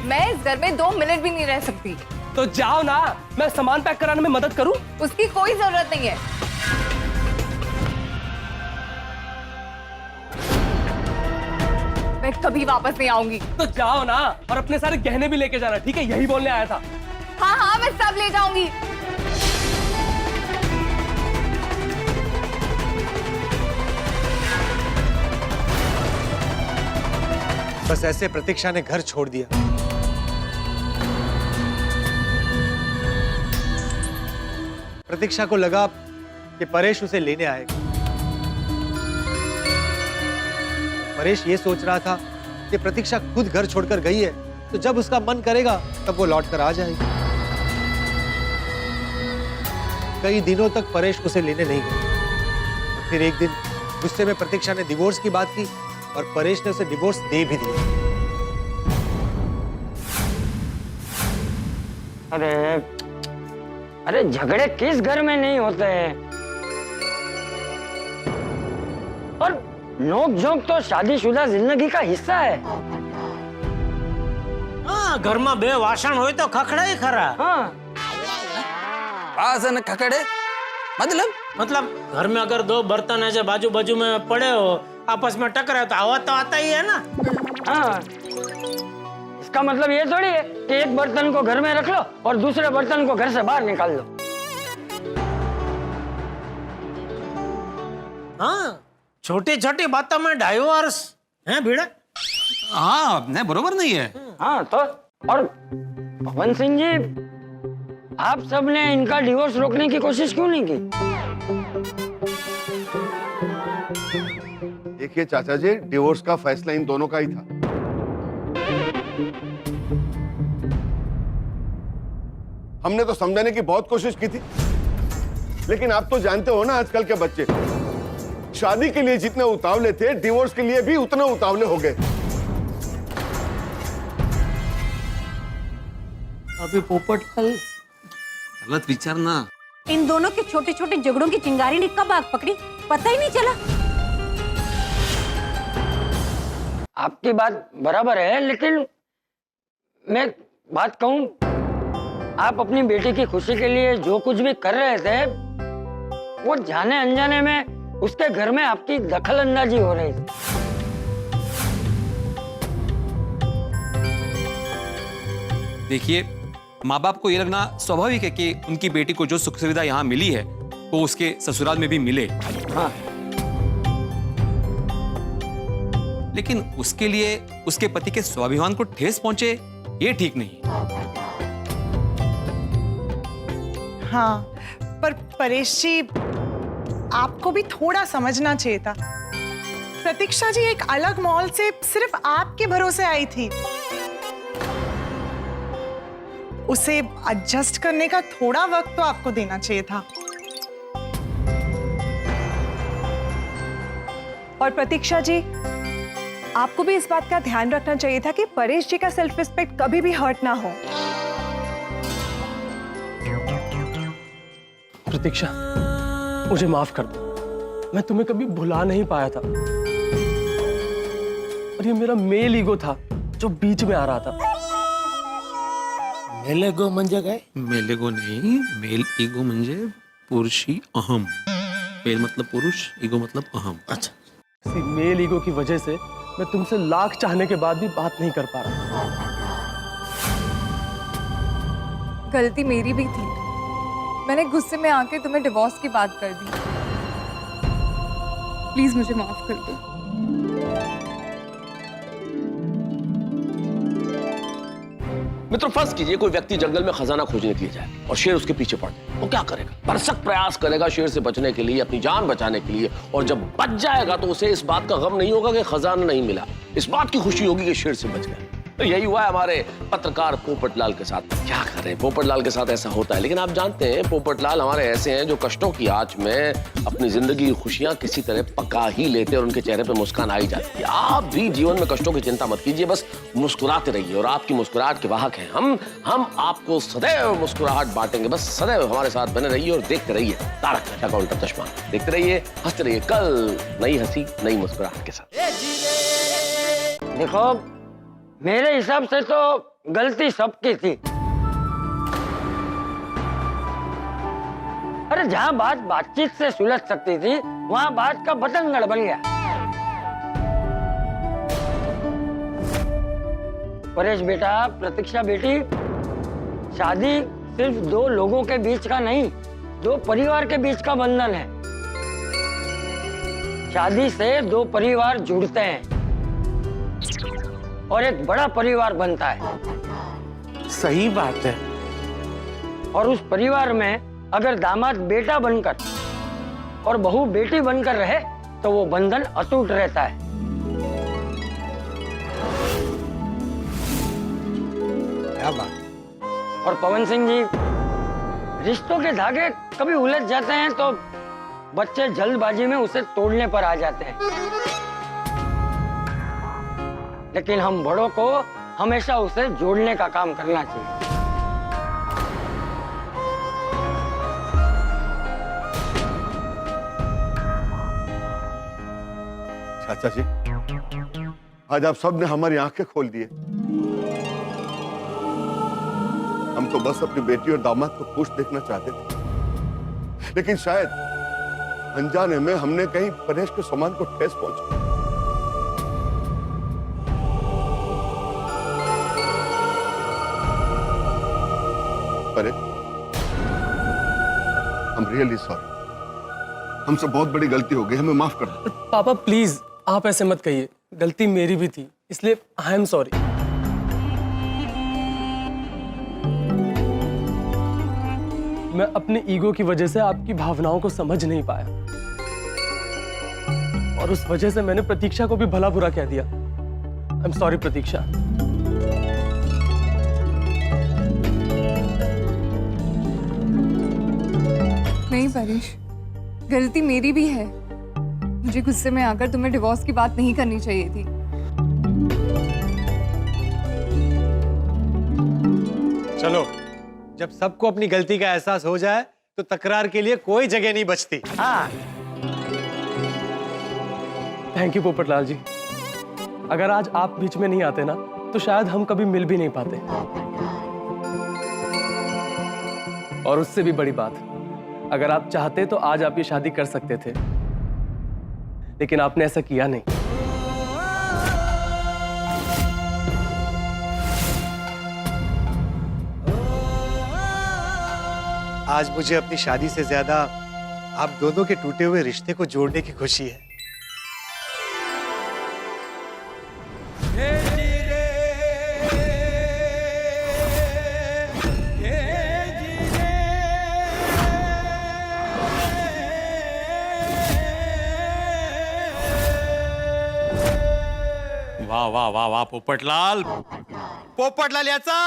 मैं इस घर में 2 मिनट भी नहीं रह सकती। तो जाओ ना, मैं सामान पैक कराने में मदद करूं? उसकी कोई जरूरत नहीं है। मैं कभी वापस नहीं आऊंगी। तो जाओ ना, और अपने सारे गहने भी लेके जाना, ठीक है? यही बोलने आया था। हाँ हाँ, मैं सब ले जाऊंगी। बस ऐसे प्रतीक्षा ने घर छोड़ दिया। प्रतीक्षा को लगा कि परेश उसे लेने आएगा। परेश ये सोच रहा था कि प्रतीक्षा खुद घर छोड़कर गई है, तो जब उसका मन करेगा तब वो लौट कर आ जाएगी। कई दिनों तक परेश उसे लेने नहीं गया। फिर एक दिन गुस्से में प्रतीक्षा ने डिवोर्स की बात की और परेश ने उसे डिवोर्स दे भी दिया। अरे झगड़े किस घर में नहीं होते हैं? और नोक झोंक तो शादीशुदा जिंदगी का हिस्सा है। हाँ, घर में 2 वासण हो तो खखड़े खरा। हाँ, वासन खखड़े मतलब घर में अगर 2 बर्तन ऐसे बाजू बाजू में पड़े हो, आपस में टकराए तो आवाज तो आता ही है ना। हाँ, इसका मतलब ये थोड़ी है कि एक बर्तन को घर में रख लो और दूसरे बर्तन को घर से बाहर निकाल लो। हाँ, छोटी छोटी बातों में डाइवोर्स है भिड़ा। हाँ, नहीं बरोबर नहीं है। हाँ तो, और पवन सिंह जी, आप सबने इनका डिवोर्स रोकने की कोशिश क्यों नहीं की? देखिए चाचा जी, डिवोर्स का फैसला इन दोनों का ही था। हमने तो समझाने की बहुत कोशिश की थी, लेकिन आप तो जानते हो ना आजकल के बच्चे, शादी के लिए जितने उतावले थे, डिवोर्स के लिए भी उतने उतावले हो गए। अभी पोपटलाल गलत विचार ना। इन दोनों के छोटे छोटे झगड़ों की चिंगारी ने कब आग पकड़ी, पता ही नहीं चला। आपकी बात बराबर है, लेकिन मैं बात कहूं, आप अपनी बेटी की खुशी के लिए जो कुछ भी कर रहे थे, वो जाने अनजाने में उसके घर में आपकी दखल अंदाजी हो रही थी। देखिए, माँ बाप को ये लगना स्वाभाविक है कि उनकी बेटी को जो सुख सुविधा यहाँ मिली है वो उसके ससुराल में भी मिले। हाँ, लेकिन उसके लिए उसके पति के स्वाभिमान को ठेस पहुंचे, ये ठीक नहीं। हाँ, पर परेश जी, आपको भी थोड़ा समझना चाहिए था। प्रतीक्षा जी एक अलग माहौल से सिर्फ आपके भरोसे आई थी। उसे एडजस्ट करने का थोड़ा वक्त तो आपको देना चाहिए था। और प्रतीक्षा जी, आपको भी इस बात का ध्यान रखना चाहिए था कि परेश जी का सेल्फ रिस्पेक्ट कभी भी हर्ट ना हो। प्रतीक्षा, मुझे माफ कर दो, मैं तुम्हें कभी भुला नहीं पाया था और ये मेरा मेल ईगो था जो बीच में आ रहा था। मेलेगो म्हणजे काय? मेलेगो नहीं, मेल ईगो म्हणजे पुरुषी अहम। मेल मतलब पुरुष, ईगो मतलब अहम। अच्छा, इसी मेल ईगो की वजह से मैं तुमसे लाख चाहने के बाद भी बात नहीं कर पा रहा। गलती मेरी भी थी, मैंने गुस्से में आके तुम्हें डिवोर्स की बात कर दी। प्लीज मुझे माफ कर दो। मित्रों, फर्ज कीजिए कोई व्यक्ति जंगल में खजाना खोजने के लिए जाए और शेर उसके पीछे पड़ जाए, तो क्या करेगा? भरसक प्रयास करेगा शेर से बचने के लिए, अपनी जान बचाने के लिए, और जब बच जाएगा तो उसे इस बात का गम नहीं होगा कि खजाना नहीं मिला, इस बात की खुशी होगी कि शेर से बच गया। तो यही हुआ है हमारे पत्रकार पोपटलाल के साथ। क्या करें, पोपटलाल के साथ ऐसा होता है, लेकिन आप जानते हैं पोपटलाल हमारे ऐसे हैं जो कष्टों की आंच में अपनी जिंदगी की खुशियां किसी तरह पका ही लेते और उनके चेहरे पे मुस्कान आ ही जाती है। आप भी जीवन में कष्टों की चिंता मत कीजिए, बस मुस्कुराते रहिए, और आपकी मुस्कुराहट के वाहक हैं हम आपको सदैव मुस्कुराहट बांटेंगे। बस सदैव हमारे साथ बने रहिए और देखते रहिए तारक मेहता का उल्टा चश्मा। देखते रहिए, हंसते रहिए, कल नई हंसी नई मुस्कुराहट के साथ। देखो, मेरे हिसाब से तो गलती सबकी थी। अरे जहां बात बातचीत से सुलझ सकती थी, वहां बात का बतंगड़ बन गया। परेश बेटा, प्रतीक्षा बेटी, शादी सिर्फ दो लोगों के बीच का नहीं, दो परिवार के बीच का बंधन है। शादी से दो परिवार जुड़ते हैं और एक बड़ा परिवार बनता है। सही बात है। और उस परिवार में अगर दामाद बेटा बनकर और बहू बेटी बनकर रहे तो वो बंधन अटूट रहता है। क्या बात। और पवन सिंह जी, रिश्तों के धागे कभी उलझ जाते हैं तो बच्चे जल्दबाजी में उसे तोड़ने पर आ जाते हैं, लेकिन हम बड़ों को हमेशा उसे जोड़ने का काम करना चाहिए। चाचा जी, आज आप सब ने हमारी आंखें खोल दी। हम तो बस अपनी बेटी और दामाद को खुश देखना चाहते थे, लेकिन शायद अनजाने में हमने कहीं परेश के सम्मान को ठेस पहुंचा। Paresh, I'm really sorry। हमसे बहुत बड़ी गलती हो गई, हमें माफ कर दो। पापा प्लीज, आप ऐसे मत कहिए, गलती मेरी भी थी, इसलिए आई एम सॉरी। मैं अपने ईगो की वजह से आपकी भावनाओं को समझ नहीं पाया, और उस वजह से मैंने प्रतीक्षा को भी भला बुरा कह दिया। आई एम सॉरी प्रतीक्षा। नहीं परेश, गलती मेरी भी है। मुझे गुस्से में आकर तुम्हें डिवोर्स की बात नहीं करनी चाहिए थी। चलो, जब सबको अपनी गलती का एहसास हो जाए तो तकरार के लिए कोई जगह नहीं बचती। हाँ, थैंक यू पोपटलाल जी। अगर आज आप बीच में नहीं आते ना तो शायद हम कभी मिल भी नहीं पाते। और उससे भी बड़ी बात, अगर आप चाहते तो आज आप ये शादी कर सकते थे, लेकिन आपने ऐसा किया नहीं। आज मुझे अपनी शादी से ज्यादा आप दोनों के टूटे हुए रिश्ते को जोड़ने की खुशी है। वाह वाह वाह वाह, पोपटलाल, पोपटलाल याचा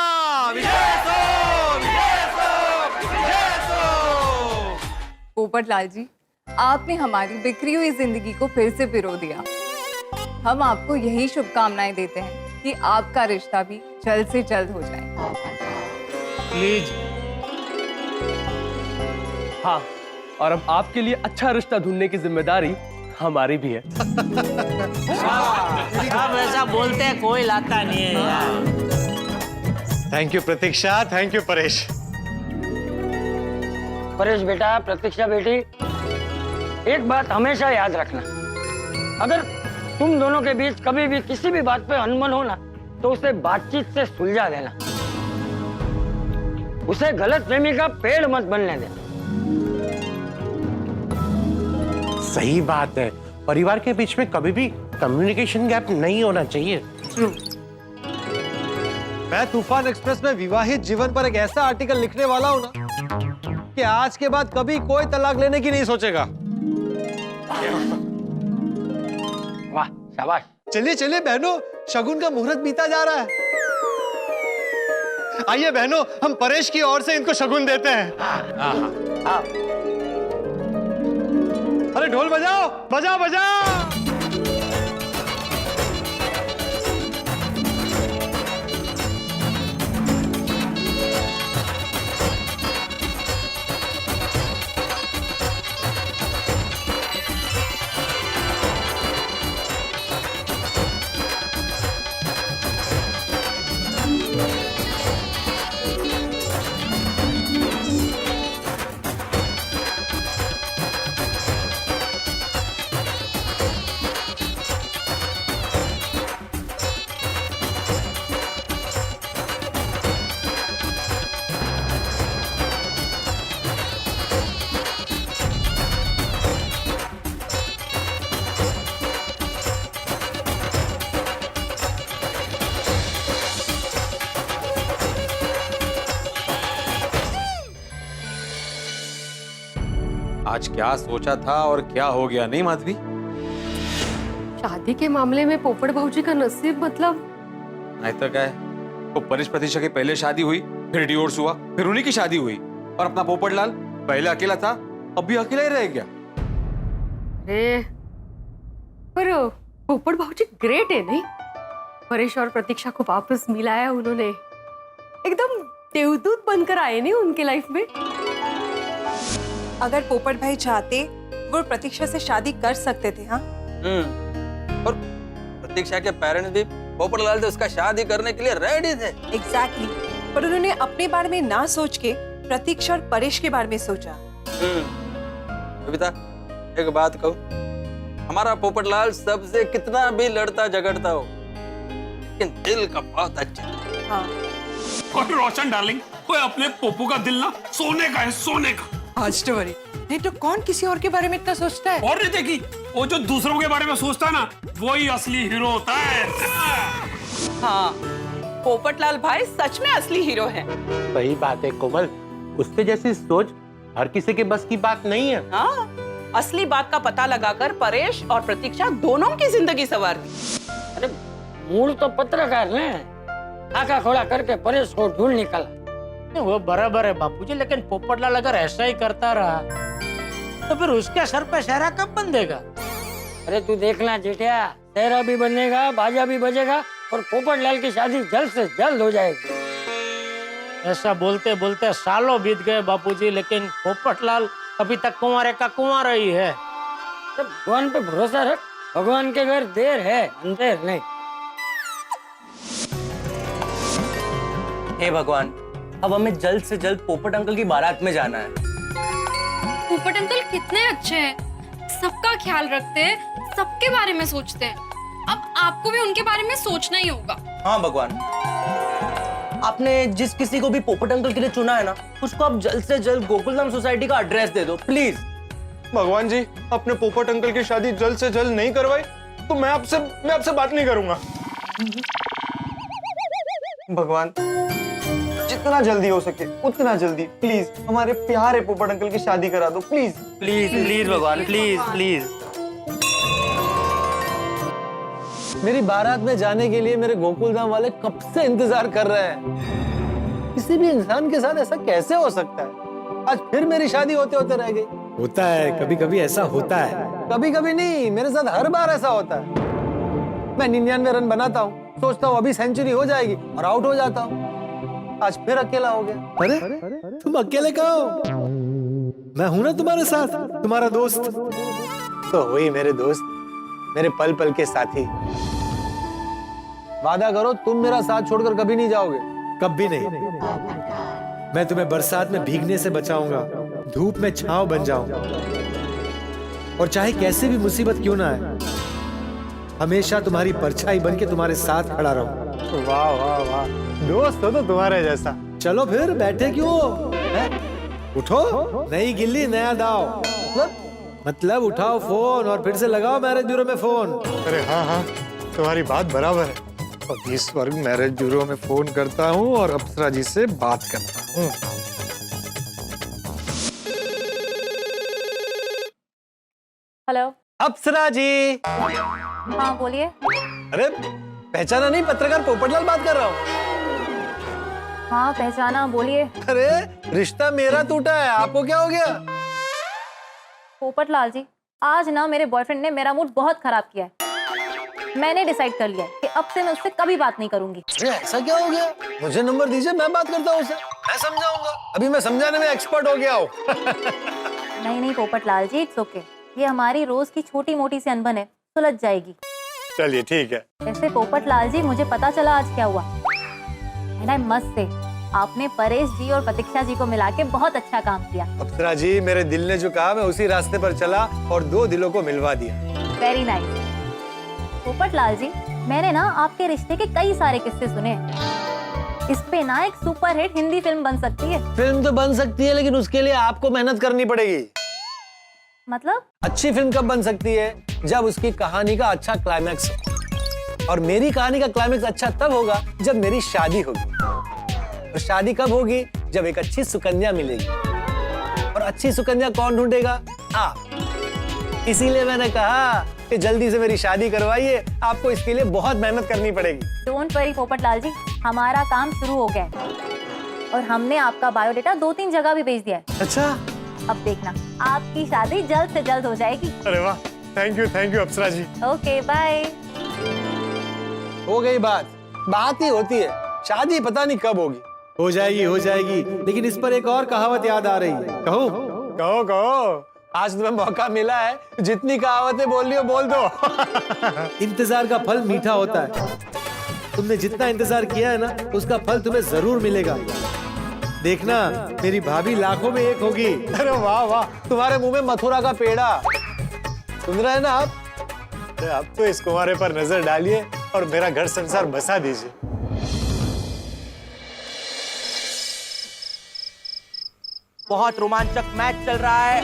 विजय असो, विजय असो, विजय असो। पोपटलाल जी, आपने हमारी बिखरी हुई जिंदगी को फिर से पिरो दिया। हम आपको यही शुभकामनाएं देते हैं कि आपका रिश्ता भी जल्द से जल्द हो जाए। प्लीज। हाँ, और अब आपके लिए अच्छा रिश्ता ढूंढने की जिम्मेदारी हमारी भी है। अब ऐसा बोलते हैं कोई लाता नहीं है यार। Thank you Pratiksha, thank you Paresh. Paresh बेटा, प्रतीक्षा बेटी, एक बात हमेशा याद रखना, अगर तुम दोनों के बीच कभी भी किसी भी बात पे अनबन हो ना, तो उसे बातचीत से सुलझा देना, उसे गलतफहमी का पेड़ मत बनने देना। सही बात है, परिवार के बीच में कभी भी कम्युनिकेशन गैप नहीं होना चाहिए। मैं तूफान एक्सप्रेस में विवाहित जीवन पर एक ऐसा आर्टिकल लिखने वाला हूं ना कि आज के बाद कभी कोई तलाक लेने की नहीं सोचेगा। वाह, शाबाश। चलिए चलिए बहनों, शगुन का मुहूर्त बीता जा रहा है। आइए बहनों, हम परेश की ओर से इनको शगुन देते हैं। हाँ। अरे ढोल बजाओ, बजाओ बजाओ। आज क्या सोचा था और क्या हो गया, नहीं माधवी? शादी के मामले में पोपट भाऊजी का नसीब मतलब। नहीं तो क्या है, वो परेश प्रतीक्षा की पहले शादी हुई, फिर डिवोर्स हुआ, फिर उन्हीं की शादी हुई, और अपना पोपटलाल पहले अकेला था, अब भी अकेला ही रह गया। पर पोपट भाऊजी ग्रेट है नहीं? परेश और प्रतीक्षा को वापस मिलाया उन्होंने, एकदम देवदूत बनकर आए नहीं उनके लाइफ में। अगर पोपट भाई चाहते वो प्रतीक्षा से शादी कर सकते थे। हाँ, और प्रतीक्षा के पेरेंट्स भी पोपटलाल से उसका शादी करने के लिए रेडी थे। एग्जैक्टली। पर उन्होंने अपने बारे में ना सोच के प्रतीक्षा और परेश के बारे में सोचा। बबीता, एक बात कहूं, हमारा पोपटलाल सबसे कितना भी लड़ता झगड़ता हो, लेकिन दिल का बहुत अच्छा। हाँ। और रोशन डार्लिंग, कोई अपने पोपू का दिल ना सोने का है, सोने का। आज तो वरी नहीं तो कौन किसी और के बारे में इतना सोचता है? और नहीं देखी, वो जो दूसरों के बारे में सोचता है ना, वही असली हीरो होता है। हाँ, पोपटलाल भाई सच में असली हीरो है। सही बात है कोमल, उसके जैसी सोच हर किसी के बस की बात नहीं है। हाँ, असली बात का पता लगाकर परेश और प्रतीक्षा दोनों की जिंदगी संवार दी। अरे मूल तो पत्रकार ने आका खोला करके परेश को ढूंढ निकाला। वो बराबर है बापूजी, लेकिन पोपटलाल अगर ऐसा ही करता रहा तो फिर उसके सर पे शहरा कब बंधेगा? अरे तू देखना जेठिया, तेरा भी बनेगा, बाजा भी बजेगा, और पोपटलाल की शादी जल्द से जल्द हो जाएगी। ऐसा बोलते बोलते सालों बीत गए बापूजी, लेकिन पोपटलाल अभी तक कुंवारे का कुंवारा ही है। तो भगवान पे भरोसा रख, भगवान के घर देर है अंधेर नहीं। हे भगवान, अब हमें जल्द से जल्द पोपट अंकल की बारात में जाना है। पोपट अंकल कितने अच्छे हैं, सबका ख्याल रखते हैं, सबके बारे में सोचते हैं। अब आपको भी उनके बारे में सोचना ही होगा। हाँ भगवान, आपने जिस किसी को भी पोपट अंकल के लिए चुना है ना, उसको आप जल्द से जल्द गोकुलधाम सोसाइटी का एड्रेस दे दो प्लीज। भगवान जी, अपने पोपट अंकल की शादी जल्द से जल्द नहीं करवाई तो मैं आपसे बात नहीं करूंगा। भगवान, जितना जल्दी हो सके उतना जल्दी प्लीज हमारे प्यारे पोपट अंकल की शादी करा दो प्लीज। प्लीज प्लीज भगवान, प्लीज प्लीज। मेरी बारात में जाने के लिए मेरे गोकुलधाम वाले कब से इंतजार कर रहे हैं। किसी भी इंसान के साथ ऐसा कैसे हो सकता है? आज फिर मेरी शादी होते होते रह गई। होता है, कभी कभी ऐसा होता है। कभी कभी नहीं, मेरे साथ हर बार ऐसा होता है। मैं 99 रन बनाता हूँ, सोचता हूँ अभी सेंचुरी हो जाएगी और आउट हो जाता हूँ। आज फिर अकेला हो गया। अरे तुम अकेले कहाँ हो? मैं हूं ना तुम्हारे साथ, तुम्हारा दोस्त। तो वही मेरे दोस्त, मेरे पल पल के साथी। वादा करो तुम मेरा साथ छोड़कर कभी नहीं जाओगे। कभी नहीं। मैं तुम्हें बरसात में भीगने से बचाऊंगा, धूप में छांव बन जाऊंगा, और चाहे कैसे भी मुसीबत क्यों ना आए, हमेशा तुम्हारी परछाई बन के तुम्हारे साथ खड़ा रहूंगा। वाह वाह वाह, दोस्त हो तो तुम्हारे जैसा। चलो फिर बैठे क्यों है? उठो, नई गिल्ली नया दाव। मतलब उठाओ फोन और फिर से लगाओ मैरिज ब्यूरो में फोन। अरे हाँ हाँ, तुम्हारी बात बराबर है। अभी इस वक्त मैरिज ब्यूरो में फोन करता हूँ और अप्सरा जी से बात करता हूँ। हेलो। अप्सरा जी। हाँ बोलिए। अरे पहचाना नहीं, पत्रकार पोपटलाल बात कर रहा हूँ। हाँ पहचाना, बोलिए। अरे रिश्ता मेरा टूटा है, आपको क्या हो गया? पोपटलाल जी, आज ना मेरे बॉयफ्रेंड ने मेरा मूड बहुत खराब किया है। मैंने डिसाइड कर लिया है कि अब से मैं उससे कभी बात नहीं करूंगी। अरे ऐसा क्या हो गया? मुझे नंबर दीजिए, मैं बात करता हूँ उससे, मैं समझाऊंगा। अभी मैं समझाने में एक्सपर्ट हो गया हूँ। नहीं नहीं पोपटलाल जी, इट्स ओके। ये हमारी रोज की छोटी मोटी सी अनबन है, सुलझ जाएगी। चलिए ठीक है। वैसे पोपटलाल जी, मुझे पता चला आज क्या हुआ। एंड आई मस्ट से, आपने परेश जी और प्रतीक्षा जी को मिला के बहुत अच्छा काम किया। अप्सरा जी, मेरे दिल ने जो कहा मैं उसी रास्ते पर चला और दो दिलों को मिलवा दिया। Very nice. पोपटलाल जी, मैंने ना आपके रिश्ते के कई सारे किस्से सुने। इस पे ना एक सुपरहिट हिंदी फिल्म बन सकती है। फिल्म तो बन सकती है, लेकिन उसके लिए आपको मेहनत करनी पड़ेगी। मतलब? अच्छी फिल्म कब बन सकती है? जब उसकी कहानी का अच्छा क्लाइमैक्स हो। और मेरी कहानी का क्लाइमैक्स अच्छा तब होगा जब मेरी शादी होगी। और शादी कब होगी? जब एक अच्छी सुकन्या मिलेगी। और अच्छी सुकन्या कौन ढूंढेगा? आप। इसीलिए मैंने कहा कि जल्दी से मेरी शादी करवाइए, आपको इसके लिए बहुत मेहनत करनी पड़ेगी। डोंट वरी पोपटलाल जी, हमारा काम शुरू हो गया है और हमने आपका बायोडेटा 2-3 जगह भी भेज दिया है। अच्छा, अब देखना, आपकी शादी जल्द से जल्द हो जाएगी। अरे वाह, thank you Apsara ji. Okay bye. हो गई बात ही होती है, शादी पता नहीं कब होगी। हो जाएगी, लेकिन इस पर एक और कहावत याद आ रही है। कहो। आज तुम्हें मौका मिला है, जितनी कहावतें बोल रही हो बोल दो। इंतजार का फल मीठा होता है। तुमने जितना इंतजार किया है ना, उसका फल तुम्हें जरूर मिलेगा। देखना, मेरी भाभी लाखों में एक होगी। अरे वाह वाह, तुम्हारे मुंह में मथुरा का पेड़ा। सुन रहे हैं ना आप? अरे अब तो इस कुंवारे पर नजर डालिए और मेरा घर संसार बसा दीजिए। बहुत रोमांचक मैच चल रहा है।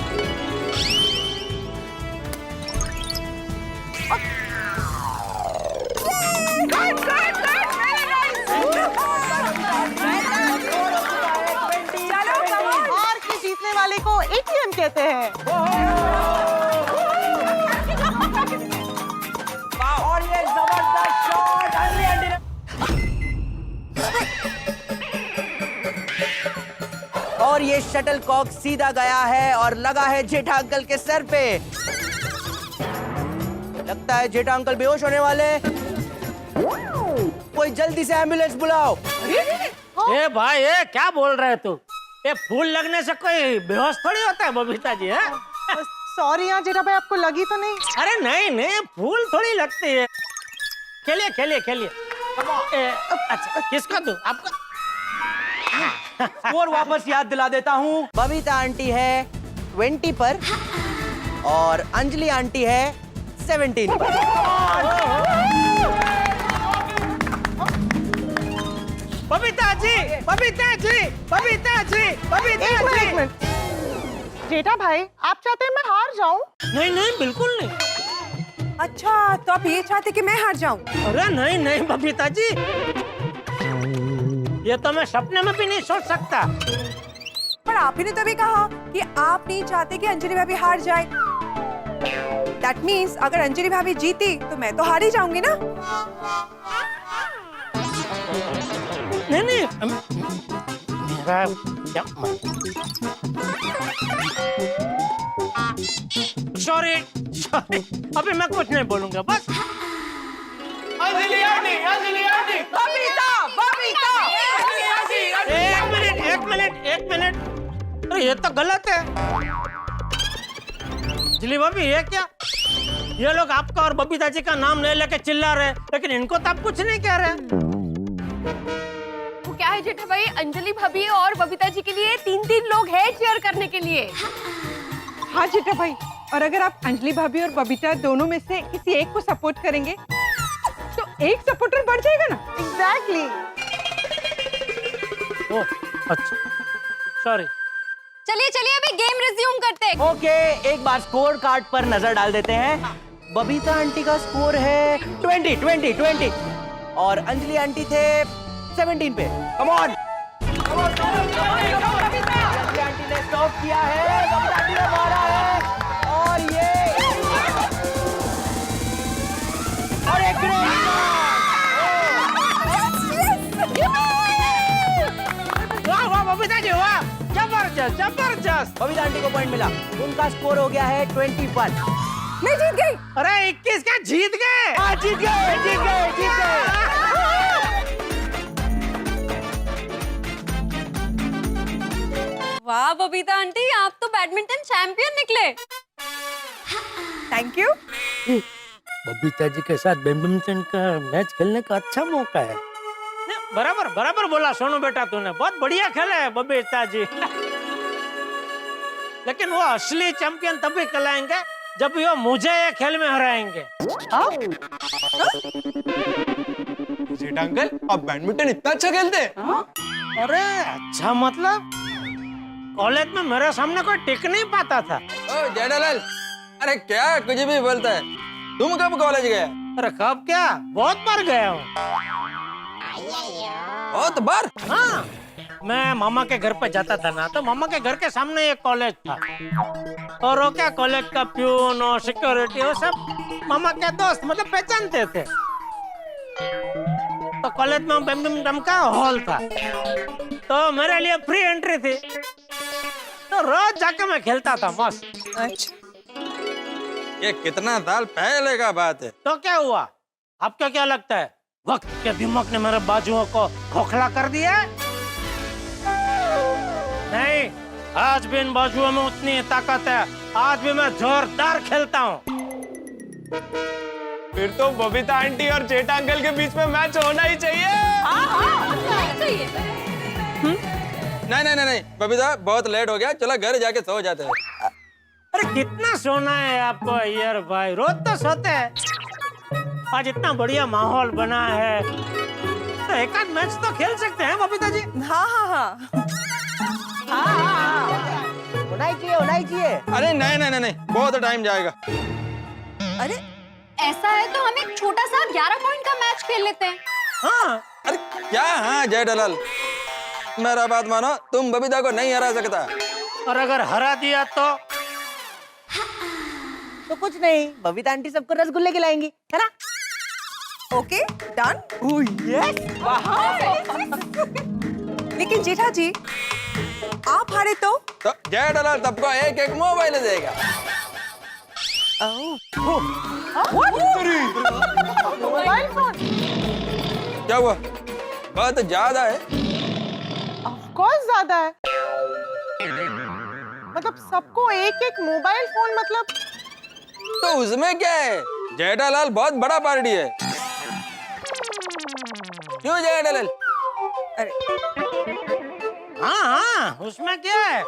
हार के जीतने वाले को एटीएम कहते हैं। और ये जबरदस्त शॉट, और ये शटल कॉक सीधा गया है और लगा है जेठा अंकल के सर पे। लगता है जेठा अंकल बेहोश होने वाले। कोई जल्दी से एम्बुलेंस बुलाओ। ए भाई, ये क्या बोल रहे तू? ये फूल लगने से कोई बेहोश थोड़ी होता है बबीता जी। है सॉरी यहाँ जेठा भाई, आपको लगी तो नहीं? अरे नहीं, फूल थोड़ी लगती है। खेलिए। अच्छा, किसका तू? आपका? और वापस याद दिला देता हूँ, बबीता आंटी है 20 पर और अंजलि आंटी है 17 पर। बबीता जी। एक मिनट। जेठा भाई, आप चाहते हैं मैं हार जाऊं? नहीं, बिल्कुल नहीं। अच्छा, तो आप ये चाहते कि मैं हार जाऊं? अरे नहीं बबीता जी, ये तो मैं सपने में भी नहीं सोच सकता। पर आप ही ने तभी कहा कि आप नहीं चाहते कि अंजलि भाभी हार जाए। That means अगर अंजलि भाभी जीती तो मैं तो हार ही जाऊंगी ना? नहीं, मेरा क्या? सॉरी, अभी मैं कुछ नहीं बोलूंगा, बस। अंजलि आंटी, बबीता। एक मिनट। अरे ये तो गलत है। अंजलि भाभी ये क्या? ये लोग आपका और बबीता जी का नाम नहीं लेके चिल्ला रहे, लेकिन इनको तो आप कुछ नहीं कह रहे। वो क्या है जेठा भाई, अंजलि भाभी और बबीता जी के लिए 3-3 लोग हैं चीयर करने के लिए। हाँ जेठा भाई, और अगर आप अंजलि भाभी और बबीता दोनों में से किसी एक को सपोर्ट करेंगे तो एक सपोर्टर बढ़ जाएगा ना। एग्जैक्टली। ओह अच्छा, सॉरी। चलिए चलिए अभी गेम रिज्यूम करते हैं। ओके, एक बार स्कोर कार्ड पर नजर डाल देते हैं। बबीता आंटी का स्कोर है 20 और अंजलि आंटी थे 17 पे। Come on. अंजलि आंटी ने स्टॉप किया है, बबीता आंटी ने मारा है और ये और एक वाह वाह बबीता जी वाह, जबरदस्त जबरदस्त। बबीता आंटी को पॉइंट मिला, उनका स्कोर हो गया है 21। मैं जीत गई। अरे 21 का जीत गए। हाँ जीत गए। वाह बबीता आंटी, आप तो बैडमिंटन चैंपियन निकले। Thank you. बबीता जी के साथ बैडमिंटन का मैच खेलने का अच्छा मौका है। बराबर बराबर बोला सोनू बेटा, तूने बहुत बढ़िया खेला है बबीता जी। लेकिन वो असली चैंपियन तभी कहलाएंगे जब वो मुझे ये खेल में हराएंगे। जेठा अंकल, आप बैडमिंटन इतना अच्छा खेलते हैं? अरे अच्छा मतलब कॉलेज में मेरे सामने कोई टिक नहीं पाता था। ओ जेठालाल, अरे क्या कुछ भी बोलता है। तुम कब कॉलेज गया? अरे कब क्या, बहुत बार गया हूँ। बहुत बार? हाँ, मैं मामा के घर पे जाता था ना, तो मामा के घर के सामने एक कॉलेज था और वो क्या कॉलेज का प्यून और सिक्योरिटी वो सब मामा के दोस्त मतलब पहचानते थे। तो कॉलेज में बैडमिंटन का हॉल था, तो मेरे लिए फ्री एंट्री थी, तो रोज जाके मैं खेलता था मस्त। अच्छा, ये कितना साल पहले का बात है। तो क्या हुआ, आपको क्या लगता है वक्त के दिमाग ने मेरे बाजुओं को खोखला कर दिया? नहीं, आज भी इन बाजुओं में उतनी ताकत है, आज भी मैं जोरदार खेलता हूँ। फिर तो बबीता आंटी और जेठा अंकल के बीच में मैच होना ही चाहिए। नहीं, बबीता बहुत लेट हो गया, चलो घर जाके सो जाते हैं। अरे कितना सोना है आपको यार भाई, रोज तो सोते हैं। आज इतना बढ़िया माहौल बना है, तो एक आध मैच तो खेल सकते हैं बबीता जी। हाँ। होना ही चाहिए। अरे नहीं, बहुत टाइम जाएगा। अरे ऐसा है तो हम एक छोटा सा 11 पॉइंट का मैच खेल लेते हैं। हाँ, अरे क्या? हाँ जेठालाल, मेरा बात मानो, तुम बबीता को नहीं हरा सकता। और अगर हरा दिया तो कुछ नहीं, बबीता आंटी सबको रसगुल्ले खिलाएंगी, है ना? Okay done. लेकिन जेठा जी आप हारे तो जेठालाल सबको एक मोबाइल देगा। मोबाइल फोन क्या हुआ, बहुत ज्यादा है? ऑफ कोर्स ज्यादा है। मतलब सबको एक मोबाइल फोन, मतलब तो उसमें क्या है, जेठालाल बहुत बड़ा पार्टी है। क्यों जेठालाल? हाँ, उसमें क्या है?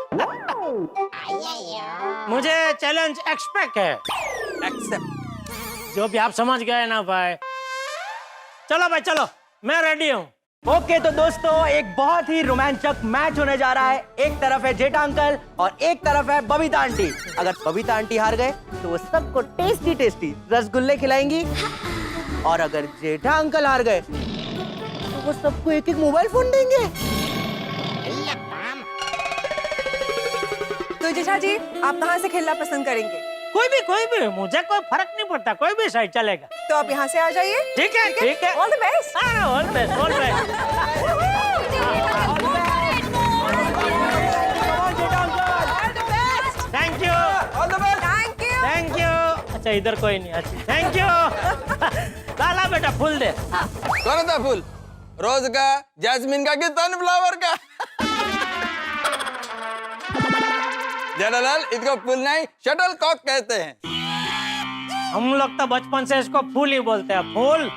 मुझे चैलेंज एक्सपेक्ट है। जो भी आप समझ गए ना भाई। चलो भाई चलो, मैं रेडी हूँ। ओके तो दोस्तों, एक बहुत ही रोमांचक मैच होने जा रहा है। एक तरफ है जेठा अंकल और एक तरफ है बबीता आंटी। अगर बबीता आंटी हार गए तो वो सबको टेस्टी रसगुल्ले खिलाएंगी, और अगर जेठा अंकल हार गए तो वो सबको एक मोबाइल फोन देंगे। तो जेठा जी आप कहाँ से खेलना पसंद करेंगे? कोई भी, मुझे कोई फर्क नहीं पड़ता, कोई भी साइड चलेगा। तो आप यहाँ से आ जाइए। ठीक है। All the best. All best. Thank you. अच्छा इधर कोई नहीं। अच्छा थैंक यू। लाला बेटा फूल दे। कौन सा फूल? रोज का, जैस्मिन का कि सनफ्लावर का? जेठालाल, इसको फूल नहीं शटल कॉक कहते हैं। हम लोग तो बचपन से इसको फूल ही बोलते हैं। फूल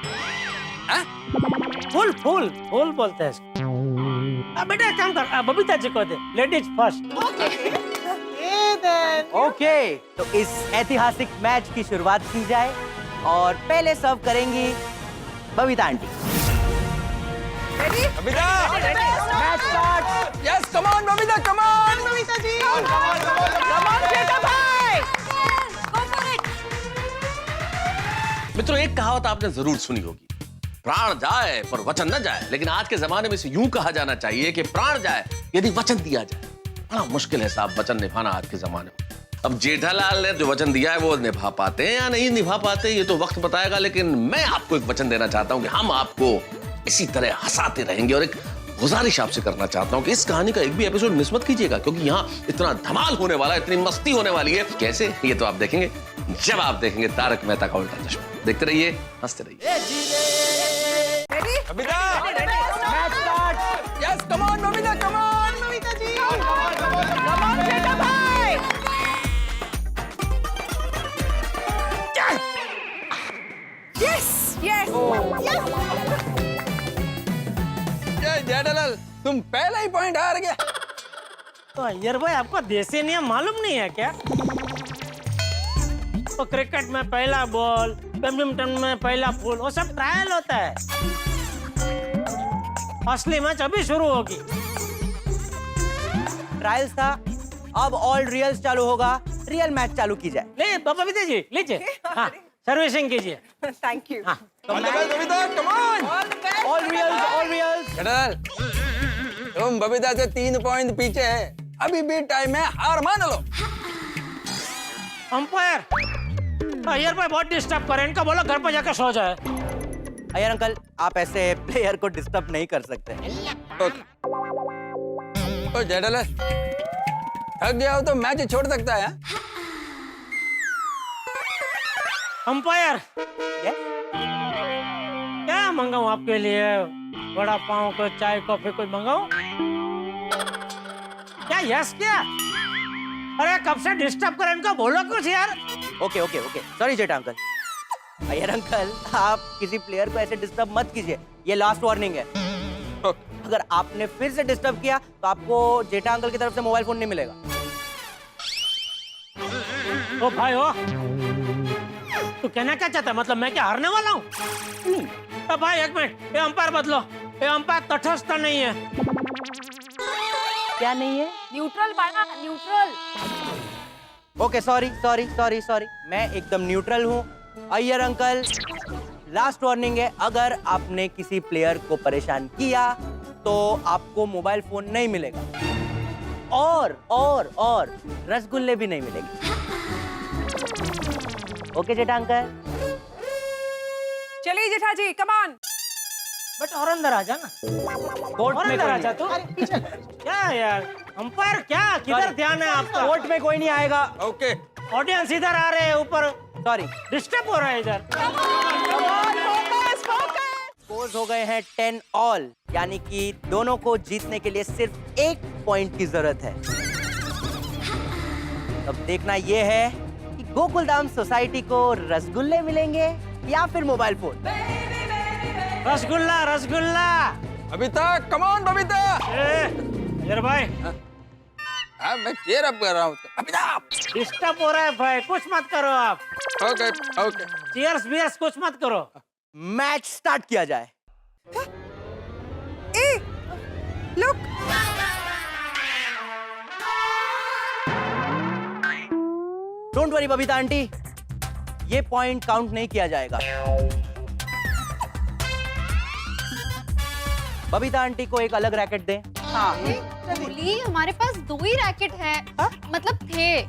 फूल फूल फूल बोलते हैं इसको। बेटा काम कर, बबीता जी को दे, लेडीज फर्स्ट। ओके, तो इस ऐतिहासिक मैच की शुरुआत की जाए और पहले सर्व करेंगी Babita aunty. Babita, match start. Yes, come on Babita, come on Babita ji, come on बेटा भाई। मित्रों, एक कहावत आपने जरूर सुनी होगी, प्राण जाए पर वचन न जाए। लेकिन आज के जमाने में इसे यूं कहा जाना चाहिए कि प्राण जाए यदि वचन दिया जाए। बड़ा मुश्किल है साहब वचन निभाना आज के जमाने में। अब जेठालाल ने जो वचन दिया है वो निभा पाते हैं या नहीं निभा पाते ये तो वक्त बताएगा। लेकिन मैं आपको एक वचन देना चाहता हूं कि हम आपको इसी तरह हंसाते रहेंगे। और एक गुजारिश आपसे करना चाहता हूं कि इस कहानी का एक भी एपिसोड मिस मत कीजिएगा, क्योंकि यहाँ इतना धमाल होने वाला है, इतनी मस्ती होने वाली है। कैसे, ये तो आप देखेंगे जब आप देखेंगे तारक मेहता का उल्टा चश्मा। देखते रहिए, हंसते रहिए। Babita, match start. Yes, come on Babita, come on Babita ji, come on बेटा भाई। यस यस जेठालाल, तुम पहला ही पॉइंट हार गया। तो अय्यर भाई, आपको देसी नियम मालूम नहीं है क्या? तो क्रिकेट में पहला बॉल, बैडमिंटन में पहला फूल, वो सब ट्रायल होता है। असली मैच अभी शुरू होगी। ट्रायल्स था, अब ऑल रियल्स चालू होगा। रियल मैच चालू की जाए। ले बबीता जी, लीजिए। हाँ, सर्विसिंग कीजिए। Thank you. All the best Babita, come on. All reals, all reals. Jethalal, तुम बबीता से 3 पॉइंट पीछे है, अभी भी टाइम है, हार मान लो। अंपायर, अय्यर भाई बहुत डिस्टर्ब करे, इनका बोलो घर पर जाकर सो जाए। अय्यर अंकल, आप ऐसे प्लेयर को डिस्टर्ब नहीं कर सकते। ओ जेठालाल, थक गया हो तो मैच छोड़ सकता है। अंपायर, क्या मंगाऊं आपके लिए? बड़ा पाव को चाय कॉफी कोई मंगाऊं? क्या यस क्या? अरे कब से डिस्टर्ब कर, इनको बोलो कुछ यार। ओके ओके ओके, सॉरी जेठा अंकल। अय्यर अंकल, आप किसी प्लेयर को ऐसे डिस्टर्ब मत कीजिए, ये लास्ट वार्निंग है। अगर आपने फिर से डिस्टर्ब किया तो आपको जेठा अंकल की तरफ से मोबाइल फोन नहीं मिलेगा। ओ भाई हो, तू कहना क्या चाहता है? मतलब मैं क्या हारने वाला हूँ? भाई एक मिनट, ये अंपायर बदलो। ये अंपायर तटस्थ नहीं है। क्या नहीं है? न्यूट्रल बना, neutral. Okay, sorry sorry sorry sorry, मैं एकदम न्यूट्रल हूँ। अय्यर अंकल, लास्ट वार्निंग है, अगर आपने किसी प्लेयर को परेशान किया तो आपको मोबाइल फोन नहीं मिलेगा और रसगुल्ले भी नहीं मिलेंगे। ओके जेठा अंकल? चलिए जेठा जी, कम ऑन। बट और अंदर आ जा ना। कोर्ट और में अंदर कोई आ जा नहीं। तू। क्या यार अंपायर, क्या किधर ध्यान है आपका? कोर्ट में कोई नहीं आएगा। ओके, ऑडियंस इधर आ रहे हैं, ऊपर सॉरी, डिस्टर्ब हो रहा है इधर। स्कोर्स हो गए हैं 10 ऑल, यानी कि दोनों को जीतने के लिए सिर्फ 1 पॉइंट की जरूरत है। अब देखना यह है कि गोकुलधाम सोसाइटी को रसगुल्ले मिलेंगे या फिर mobile phone. Rasgulla rasgulla. Babita, come on Babita. Iyer भाई, हाँ, मैं चेयर अप कर रहा हूँ। बबीता, डिस्टर्ब हो रहा है भाई, कुछ मत करो आप। Okay okay. चीयर्स बियर्स कुछ मत करो। मैच स्टार्ट किया जाए। ए, look. Don't worry Babita aunty, ये पॉइंट काउंट नहीं किया जाएगा। बबीता आंटी को एक अलग रैकेट दें। हाँ, बोली हमारे पास 2 ही रैकेट है। मतलब थे।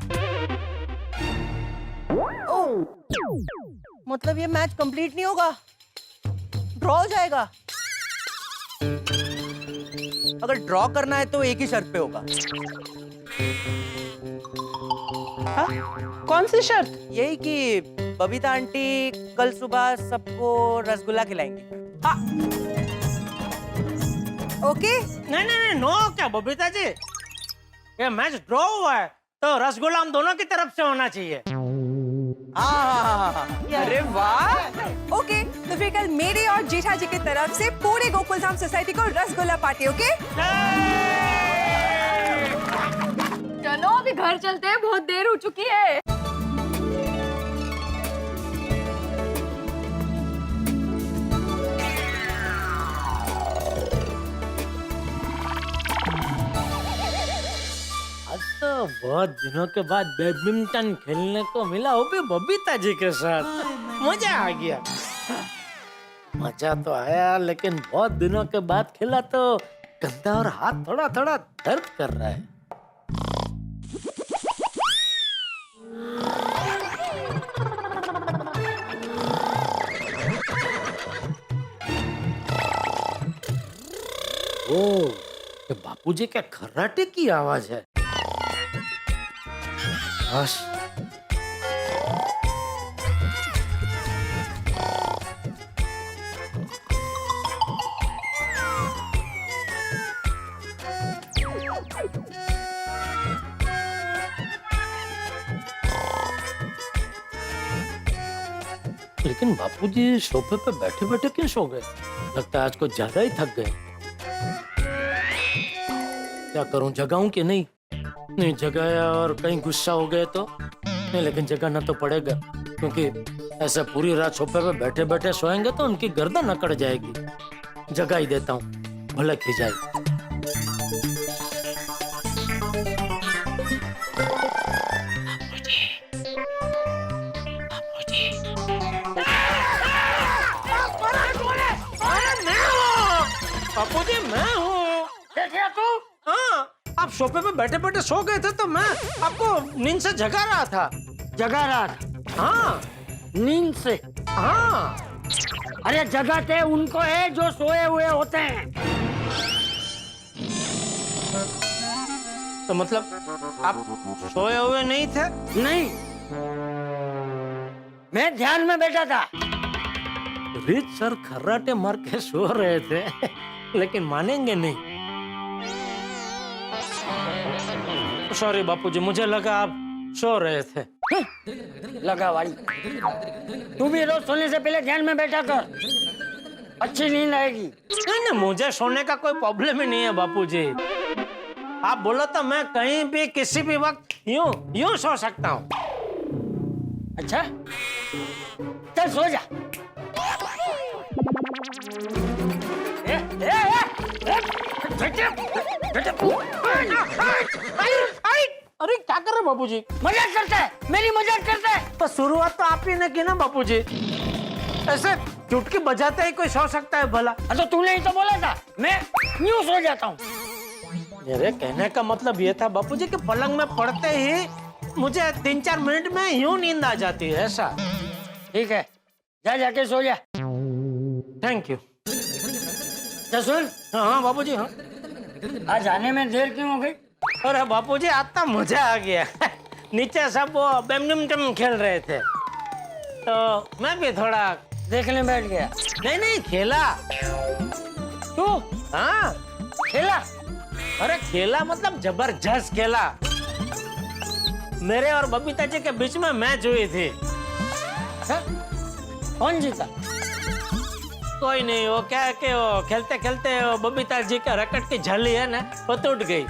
मतलब ये मैच कंप्लीट नहीं होगा, ड्रॉ हो जाएगा। अगर ड्रॉ करना है तो एक ही शर्त पे होगा। कौन सी शर्त? यही कि बबीता आंटी कल सुबह सबको रसगुल्ला खिलाएंगी। ओके। नहीं नहीं नहीं, नो क्या बबीता जी, ये मैच ड्रॉ हुआ है। तो रसगुल्ला हम दोनों की तरफ से होना चाहिए। अरे वाह। ओके, तो फिर कल मेरे और जेठा जी की तरफ से पूरे गोकुलधाम सोसाइटी को रसगुल्ला पार्टी। ओके चलो अभी घर चलते हैं, बहुत देर हो चुकी है। आज तो बहुत दिनों के बाद बैडमिंटन खेलने को मिला, वो भी बबीता जी के साथ। मजा आ गया। मजा तो आया, लेकिन बहुत दिनों के बाद खेला तो कंधा और हाथ थोड़ा थोड़ा दर्द कर रहा है। ओ, ये बापूजी के खर्राटे की आवाज है। बस लेकिन बापूजी सोफे पे बैठे बैठे क्यों सो गए? लगता है आज कुछ ज्यादा ही थक गए। क्या करूं, जगाऊं कि नहीं? नहीं जगाया और कहीं गुस्सा हो गए तो नहीं, लेकिन जगाना तो पड़ेगा, क्योंकि ऐसा पूरी रात सोफे पे बैठे बैठे सोएंगे तो उनकी गर्दन अकड़ जाएगी। जगा ही देता हूँ, भले खिंचाए। बापूजी मैं हूँ। क्या तू? हाँ, आप सोफे पे बैठे बैठे सो गए थे तो मैं आपको नींद से जगा रहा था। जगा रहा था? हाँ, नींद से? हाँ। अरे जगाते उनको है जो सोए हुए होते हैं। तो मतलब आप सोए हुए नहीं थे? नहीं, मैं ध्यान में बैठा था। रीत सर खर्राटे मार के सो रहे थे, लेकिन मानेंगे नहीं। सॉरी बापूजी, मुझे लगा आप सो रहे थे। लगा वाली, तू भी रोज सोने से पहले ध्यान में बैठा कर, अच्छी नींद आएगी। नहीं, मुझे सोने का कोई प्रॉब्लम ही नहीं है बापूजी। आप बोलो तो मैं कहीं भी किसी भी वक्त यूं सो सकता हूँ। अच्छा, चल सो जा। अरे क्या कर रहे बापूजी? मजाक करता है, मेरी मजाक करता है। तो शुरुआत तो आप ही ने की ना बापूजी। ऐसे चुटकी बजाते ही कोई सो सकता है भला? तो तूने ही तो बोला था, मैं यूं सो जाता हूँ। मेरे कहने का मतलब ये था बापूजी कि पलंग में पड़ते ही मुझे 3-4 मिनट में यूं नींद आ जाती है। ऐसा? ठीक है, जा जाके सो जा। Thank you. सुन। हाँ बापूजी। हाँ, आज आने में देर क्यों हो गई? अरे बापूजी आज तो मजा आ गया। नीचे सब वो बैडमिंटन खेल रहे थे तो मैं भी थोड़ा देखने बैठ गया। नहीं खेला। तू? हाँ खेला? अरे खेला मतलब जबरदस्त खेला। मेरे और बबीता जी के बीच में मैच हुई थी। है? कौन जीता? कोई नहीं, वो क्या है कि वो खेलते खेलते वो बबीता जी का रैकेट की झली है ना, वो टूट गई,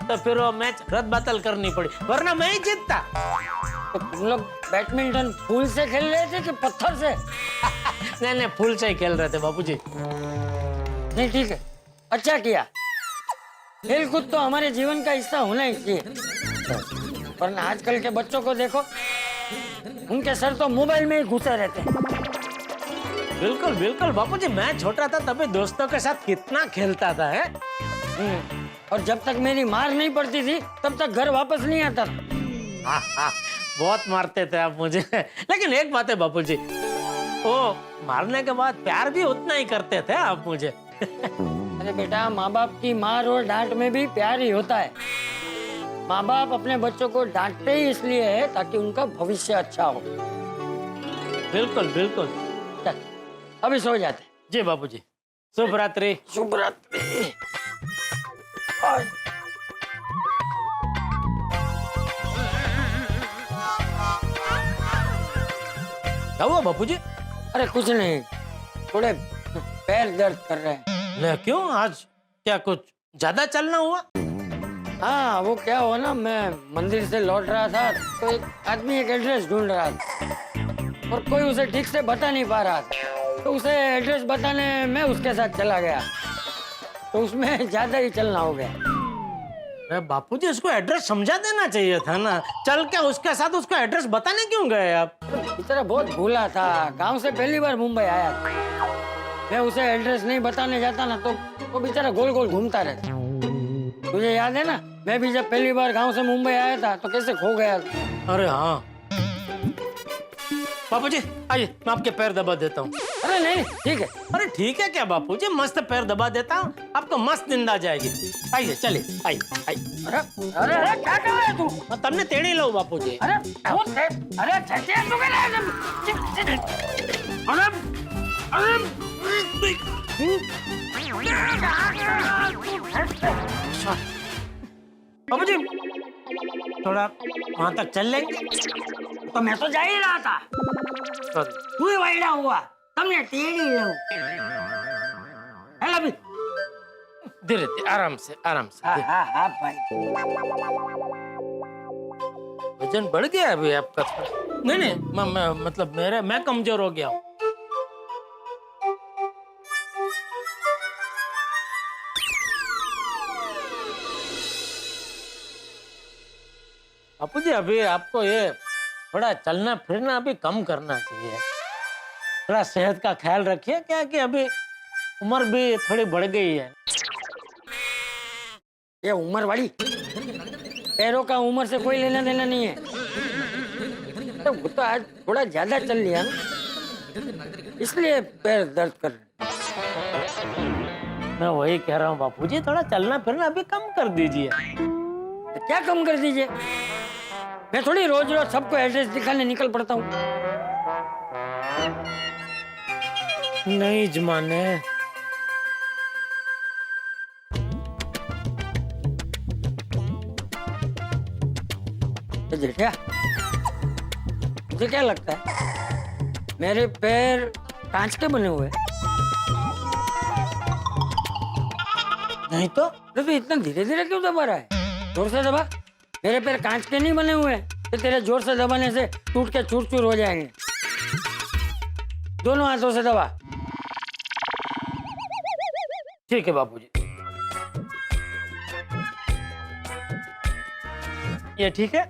तो फिर वो मैच रद्द बातल करनी पड़ी, वरना मैं ही जीतता। तो तुम लोग बैडमिंटन फूल से खेल रहे थे कि पत्थर से? नहीं फूल से ही खेल रहे थे बापूजी। नहीं ठीक है, अच्छा किया। खेल कूद तो हमारे जीवन का हिस्सा होना ही चाहिए, वरना आजकल के बच्चों को देखो, उनके सर तो मोबाइल में ही घुसे रहते हैं। बिल्कुल बिल्कुल बापूजी, मैं छोटा था तभी दोस्तों के साथ कितना खेलता था है। और जब तक मेरी मार नहीं पड़ती थी तब तक घर वापस नहीं आता। बहुत मारते थे आप मुझे। लेकिन एक बात है बापूजी, वो मारने के बाद प्यार भी उतना ही करते थे आप मुझे। अरे बेटा, माँ बाप की मार और डांट में भी प्यार ही होता है। माँ बाप अपने बच्चों को डांटते ही इसलिए है ताकि उनका भविष्य अच्छा हो। बिल्कुल बिल्कुल। चल अभी सो जाते। जी बापूजी, शुभ रात्रि। शुभ रात्रि। क्या हुआ बापूजी? अरे कुछ नहीं, थोड़े पैर दर्द कर रहे हैं। ले क्यों, आज क्या कुछ ज्यादा चलना हुआ? हाँ वो क्या हुआ ना, मैं मंदिर से लौट रहा था तो एक आदमी एक एड्रेस ढूंढ रहा था और कोई उसे ठीक से बता नहीं पा रहा था, तो उसे एड्रेस बताने मैं उसके साथ चला गया, तो उसमें ज्यादा ही चलना हो गया। अरे बापूजी, उसको एड्रेस समझा देना चाहिए था ना, चल के उसके साथ उसको एड्रेस बताने क्यों गए आप? बेचारा बहुत भूला था, गांव से पहली बार मुंबई आया था। मैं उसे एड्रेस नहीं बताने जाता ना तो वो बेचारा गोल गोल घूमता रहता। तुझे याद है ना, मैं भी जब पहली बार गांव से मुंबई आया था तो कैसे खो गया था। अरे हाँ बापूजी, आइए मैं आपके पैर दबा देता हूँ। अरे नहीं ठीक है। अरे ठीक है क्या बापूजी, मस्त पैर दबा देता हूँ, आपको मस्त नींद आ जाएगी। आइए चलिए, आइए आइए। अरे अरे अरे क्या कर रहा है तू? तमने तेड़ी लो बापूजी। अरे अरे छठिया तू क्या बाबूजी थोड़ा वहां तक चल लेंगे? तो मैं तो जा ही रहा था, तू ही वाइडा हुआ, तुमने टेढ़ी लो। हेलो अभी धीरे धीरे, आराम से आराम से। हाँ भाई, वजन बढ़ गया अभी आपका थोड़ा? नहीं नहीं, मतलब मैं कमजोर हो गया हूँ। बापूजी अभी आपको ये थोड़ा चलना फिरना अभी कम करना चाहिए, थोड़ा सेहत का ख्याल रखिए, क्या कि अभी उम्र भी थोड़ी बढ़ गई है। ये उम्र वाली पैरों का उम्र से कोई लेना देना नहीं है। तो वो तो आज थोड़ा ज्यादा चल लिया ना, इसलिए पैर दर्द कर रहे। मैं वही कह रहा हूँ बापूजी, थोड़ा चलना फिरना अभी कम कर दीजिए। तो क्या कम कर दीजिए? मैं थोड़ी रोज रोज सबको एड्रेस दिखाने निकल पड़ता हूँ। नहीं जमाने, तो जेठिया तुझे क्या लगता है मेरे पैर कांच के बने हुए? नहीं तो? अरे इतना धीरे धीरे क्यों दबा रहा है? जोर से दबा। मेरे पैर कांच के नहीं बने हुए, तो तेरे जोर से दबाने से टूट के चूर चूर हो जाएंगे। दोनों हाथों से दबा। ठीक है बापूजी, ये ठीक है।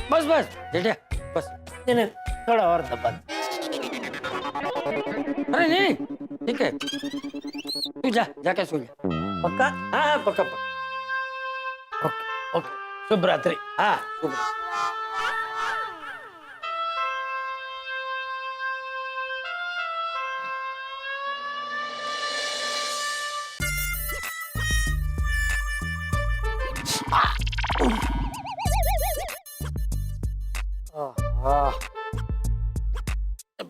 बस बस जेठिया बस। नहीं थोड़ा और दबा। अरे नहीं ठीक है, तू जाके सो जा। पक्का? हाँ पक्का पक्का। ओके ओके, शुभ रात्रि। हाँ शुभ।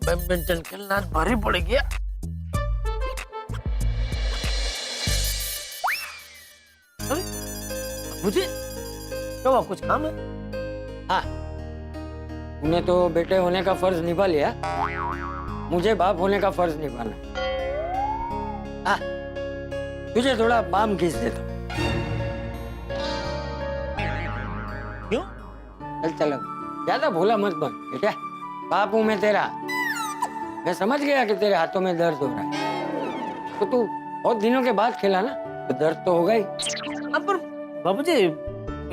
बैडमिंटन खेलना भारी पड़ गया। मुझे क्या हुआ, कुछ काम है? हाँ, तूने तो बेटे होने का फर्ज निभा लिया, मुझे बाप होने का फर्ज निभाना। हाँ, तुझे थोड़ा बाम घिस देता हूँ। क्यों? चल चल ज्यादा भोला मत बन बेटा, बाप हूं मैं तेरा। मैं समझ गया कि तेरे हाथों में दर्द हो रहा है, तो तू बहुत दिनों के बाद खेला ना, तो दर्द तो होगा ही। पर बाबूजी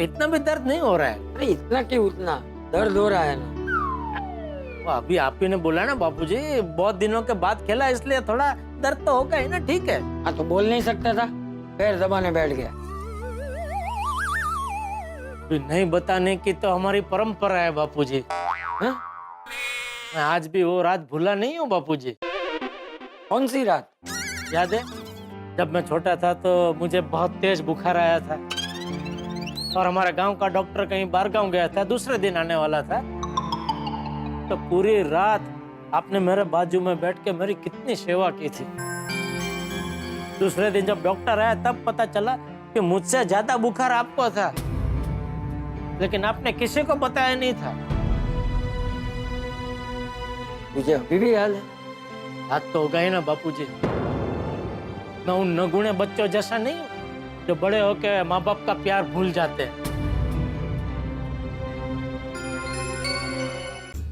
इतना भी दर्द नहीं हो रहा है। अरे इतना क्यों, उतना दर्द हो रहा है ना। अभी आप ही ने बोला ना बापूजी, बहुत दिनों के बाद खेला इसलिए थोड़ा दर्द तो होगा ही ना। ठीक है। हाँ तो बोल नहीं सकता था, पैर दबाने बैठ गया। नहीं बताने की तो हमारी परंपरा है बापूजी। हाँ? मैं आज भी वो रात भूला नहीं हूँ बापूजी। कौन सी रात? याद है जब मैं छोटा था तो मुझे बहुत तेज बुखार आया था और हमारे गांव का डॉक्टर कहीं बाहर गांव गया था, दूसरे दिन आने वाला था। तो पूरी रात आपने मेरे बाजू में बैठ के मेरी कितनी सेवा की थी। दूसरे दिन जब डॉक्टर आया तब पता चला कि मुझसे ज्यादा बुखार आपको था, लेकिन आपने किसी को बताया नहीं था। मुझे अभी भी याद है। याद तो होगा ही ना बापूजी। मैं उन नगुणे बच्चों जैसा नहीं हूँ जो बड़े होके माँ बाप का प्यार भूल जाते हैं।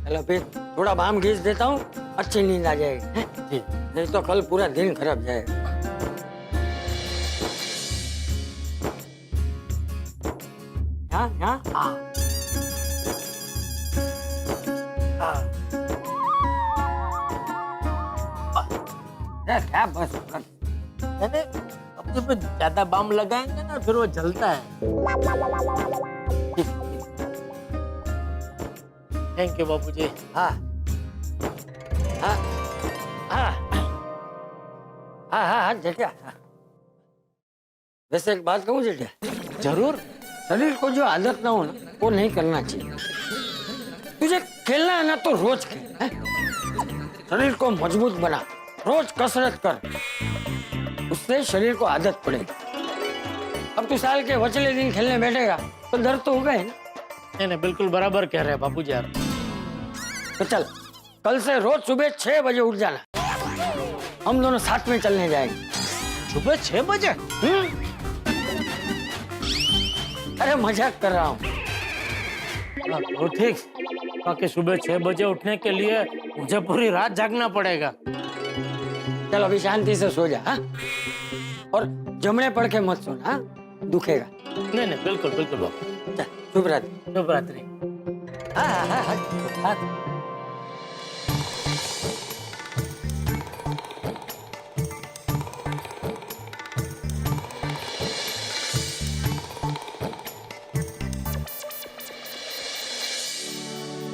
चलो फिर थोड़ा बाम घिस देता हूँ, अच्छी नींद आ जाएगी। जी। नहीं तो कल पूरा दिन खराब जाएगा। यहाँ क्या बस मैंने अपने पे ज्यादा बाम लगाएंगे ना फिर वो जलता है। थैंक यू बापूजी। हाँ हाँ हाँ हाँ हाँ जेठिया। वैसे एक बात कहूँ जेठिया, जरूर। शरीर को जो आदत ना हो ना वो नहीं करना चाहिए। तुझे खेलना है ना तो रोज खेल, हैं? शरीर को मजबूत बना, रोज कसरत कर, उससे शरीर को आदत पड़ेगी। अब तू साल के वचले दिन खेलने बैठेगा तो दर्द तो होगा ही ना। नहीं बिल्कुल बराबर कह रहे हैं बापूजी आप। तो चल कल से रोज सुबह 6 बजे उठ जाना, हम दोनों साथ में चलने जाएंगे। सुबह 6 बजे? अरे मजाक कर रहा हूँ। तो ठीक, बाकी सुबह 6 बजे उठने के लिए मुझे पूरी रात जागना पड़ेगा। चल अभी शांति से सो जा, हाँ? और जमने पड़ के मत सोना, हाँ? दुखेगा। नहीं बिल्कुल बिल्कुल बापू। चल शुभ रात्रि। शुभ रात्रि। हाँ हाँ हाँ हाँ।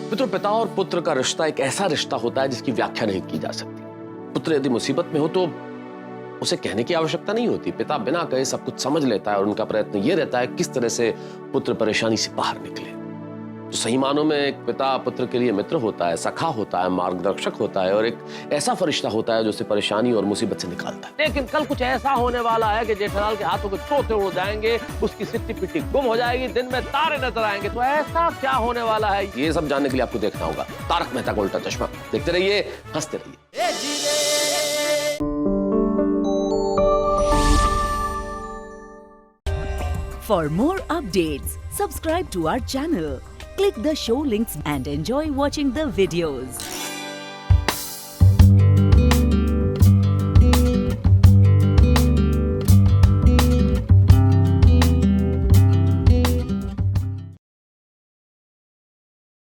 मित्रों, पिता और पुत्र का रिश्ता एक ऐसा रिश्ता होता है जिसकी व्याख्या नहीं की जा सकती। पुत्र यदि मुसीबत में हो तो उसे कहने की आवश्यकता नहीं होती, पिता बिना कहे सब कुछ समझ लेता है और उनका प्रयत्न यह रहता है किस तरह से पुत्र परेशानी से बाहर निकले। तो सही मानों में एक पिता पुत्र के लिए मित्र होता है, सखा होता है, मार्गदर्शक होता है और एक ऐसा फरिश्ता होता है जो उसे परेशानी और मुसीबत से निकालता है। लेकिन कल कुछ ऐसा होने वाला है कि जेठालाल के हाथों के तोते उड़ जाएंगे, उसकी सिट्टी पिट्टी गुम हो जाएगी, दिन में तारे नजर आएंगे। तो ऐसा क्या होने वाला है, ये सब जानने के लिए आपको देखना होगा तारक मेहता का उल्टा चश्मा। देखते रहिए, हंसते रहिए। For more updates, subscribe to our channel, click the show links and enjoy watching the videos.